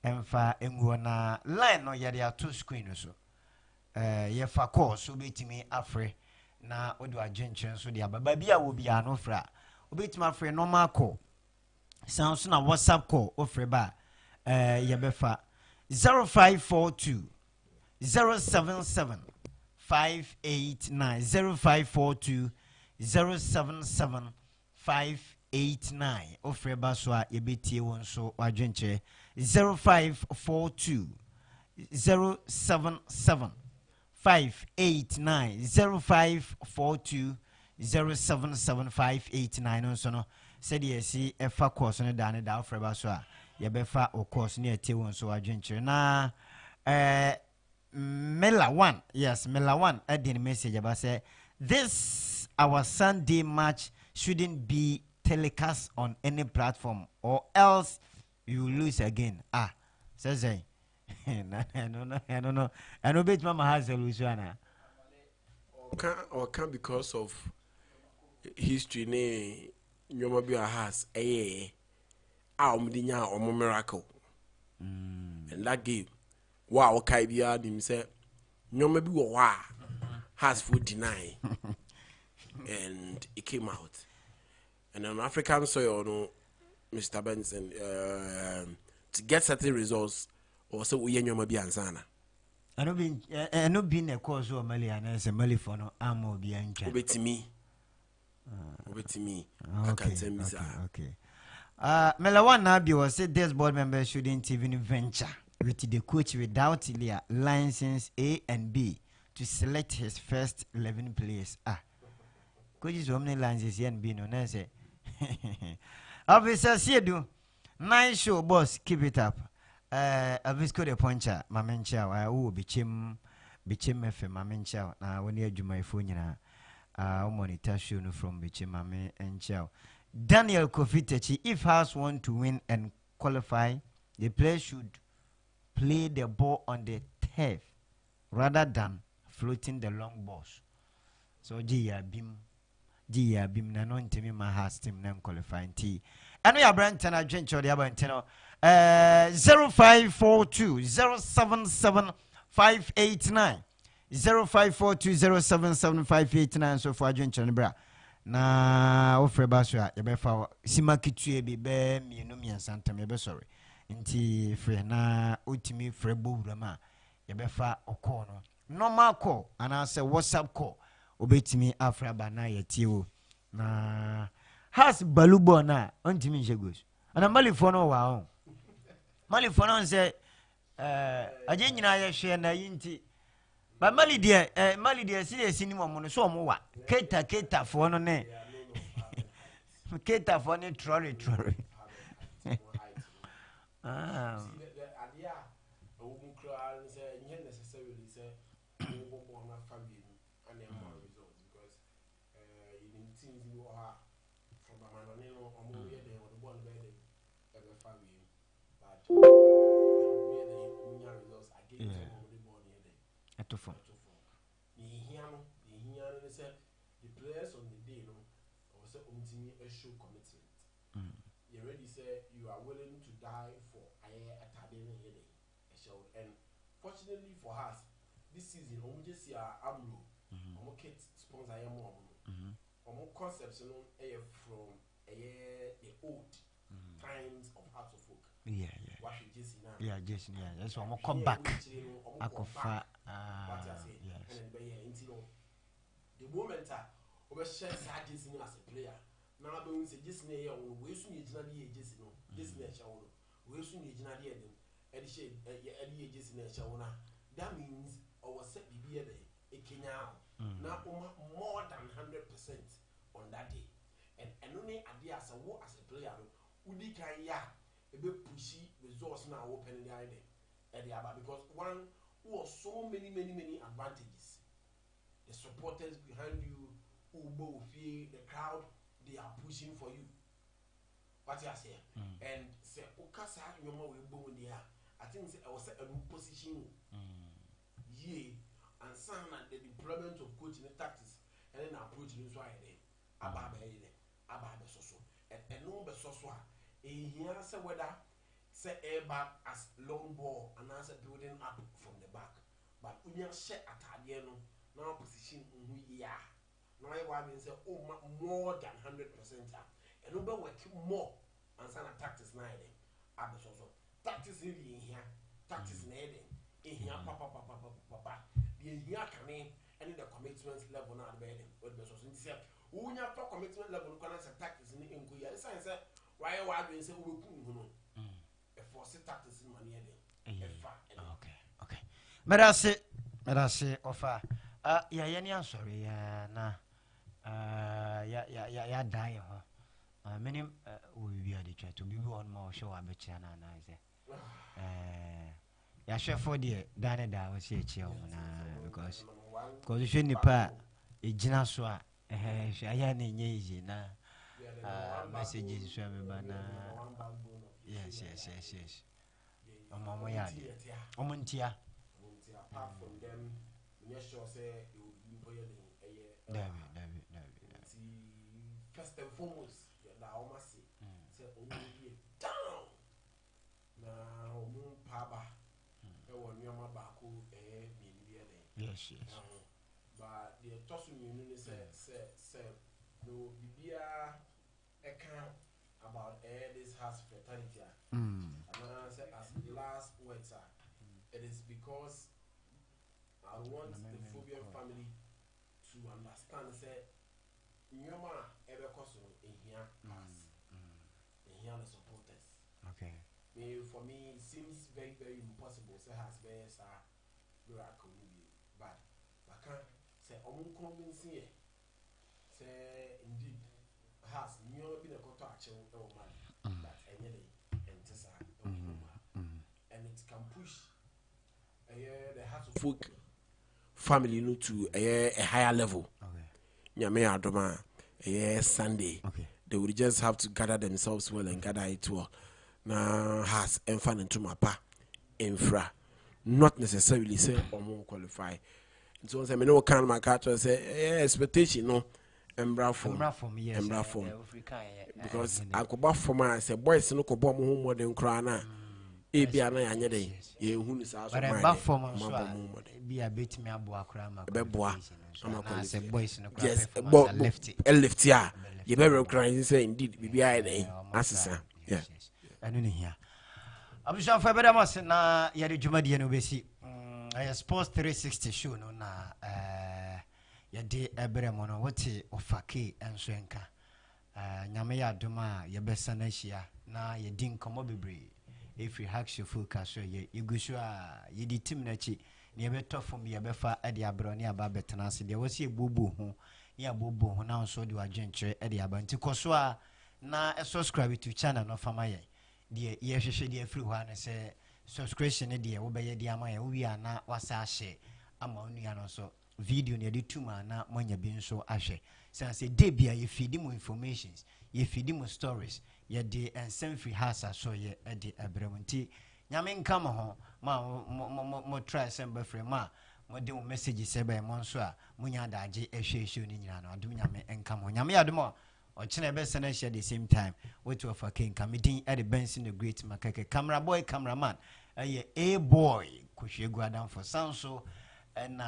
emfa enguo na line no yede ato screen so ye fa call so betimi afre na odo agyenchen so de ababa bia wo bia no fra obetimi afre normal call sound so na WhatsApp call ofre ba ye befa 0542 077 589 0542 077 589 ofre baswa yebetie won so wadwenche 0542 077 589 0542 077 589 so no said yesi efa course no da ne da ofre baswa yebefa o course ne etie won so wadwenche na Mela 1, yes, Mela 1 I did message about say this our Sunday match shouldn't be telecast on any platform or else you lose again. Says I don't know. I know bet mama has a Luciana. Or can because of history ne nyoma bi has umdinya or miracle. And that game wow, okay, bia dim say nyoma bi wo wa has food deny and it came out and on African soil no Mr. Benson, to get certain results, or so we know maybe ansana. I no been a cause of Mali and as a Mali for no amo be ancha. Obey to me. Okay. Melawan Nabi was said this board member shouldn't even venture with the coach without their license A and B to select his first 11 players. Coaches how many licenses A and B no say. Officer Siedu, nice show boss, keep it up. Avisco de Poncha, Mamencha, I will be chim FM, Mamencha, when you do my phone, monitor show from Bichim Mame and Chow. Daniel Kofitechi, if House want to win and qualify, the player should play the ball on the turf rather than floating the long balls. So, Gia Bim Nanon Timmy Mahas Tim Nam qualifying T. And we are Branton, I drink the Abantino 0542 077 589 0542 077 589. So for drink bra. Na ofre basua ye be fa simakitue bi be mienu miansanta me be sorry nti free na otimi free bowurama ye be fa okọ no normal call ana say WhatsApp call obetimi afra ba na ye tiewo na has balubo na ontimi njegos ana malifo no wa on malifo no say aje nyina ye hwe na yinti ba mali dia si ni mo no so mo wa keta fo no ne keta fo ne trolley The players on the day, also show commitment. You already say you are willing to die for a and fortunately for us, this season, just see Amro, kit sponsor concepts from the old times of Hearts of Folk. That's why I'm come back. Akofa. Yes. The moment we share Jason as a player. Now we say Jason here on we soon Jason we soon that means our set the a Kenya now more than 100% on that day. And only idea as a player Udi Kaya a bit pushy resource now open the idea because one who has so many advantages. The supporters behind you, the crowd, they are pushing for you. What you say? And say, Okasa, you know, we boom there. I think I was a new position. And some the deployment of coaching tactics and then approaching is why then. Ababe soso. And no be soso. Here say whether say air back as long ball and as a building up from the back. But when you share at no. Now position now I want to say more than 100%. And we work more and some tactics now tactics in here, tactics in here, papa. The here coming and the commitment level now the bed. What the social say when you talk commitment level can say tactics in the science why we say we force tactics in money okay. Merase offer. Yeah, sorry, na ya die ho. Many we be at the church to be one more show abecha na ya chef for the dane da we see echi na because you nipa ejina so a ya na enye easy na messages so me ba na yes omo ya de omo ntia apart from them. Yes, sure. Say you will be employed in David. First and foremost, now almost say only down. Now, Paba, when you are back, yes. But the Tosun Union say, no, the beer account about about this house fraternity. And I say as last words are, it is because I want the phobia family to understand say nyoma ebe koso in here us in here the supporters. Okay. For me it seems very very impossible say has been a miracle but can say convince say indeed has nyoma bi na koto ache o man but enyele entesa and it can push the house of folk family no to a higher level. Nyame adoma Sunday. They would just have to gather themselves well and gather it well. Now has enfan into mapa infra. Not necessarily say or more qualify. So say me no can my catcher say expectation no embra form because akoba form I say boys no ko bom ho modern krana e bia na anya den ye hu ni sa so ma bi a bit me abo akra ma na say boys no yes lift ya ye be recognize say indeed bibia den asesa yeah anu ni hia abusha fa beda mas na ye de dwuma de no besi sports 360 show no na ye de ebre mo no wote ofake enso enka nyame ya doma ye besa na hia na ye din komo bebre if you hack your focus ye igusu a ye di tim na chi ne ye beto fom ye befa e de abro ne aba betena se de wose egbobo ho ne abobo ho na so de wadwenkyere e de aba nti koso a na subscribe to channel no fama ye de ye hwehwe de afiri ho ana se subscription ne de wo be ye de ama ye wo wi ana wasa ahye ama onu ya no so video ne de tuma na monya bi nso ahwe say dey bia ye feed mu informations ye feed mu stories ye de ensem free house so ye de abremnti nyame nka mo ho ma mo try semba free ma mo de message se ba mo nso a munya daage ehwe ni nyina na adum nyame nka mo nyame adum o chine be sene share the same time what of a king committee at the Benson the great MAK3K camera boy cameraman a boy kushegu adam for sound so and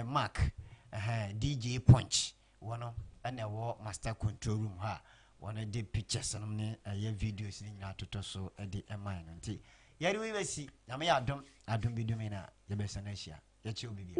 Mark DJ Punch one and master control room ha one of the pictures and videos in your so at the mine until yet we will see. I may adum be doing a the best nation. Yet you be.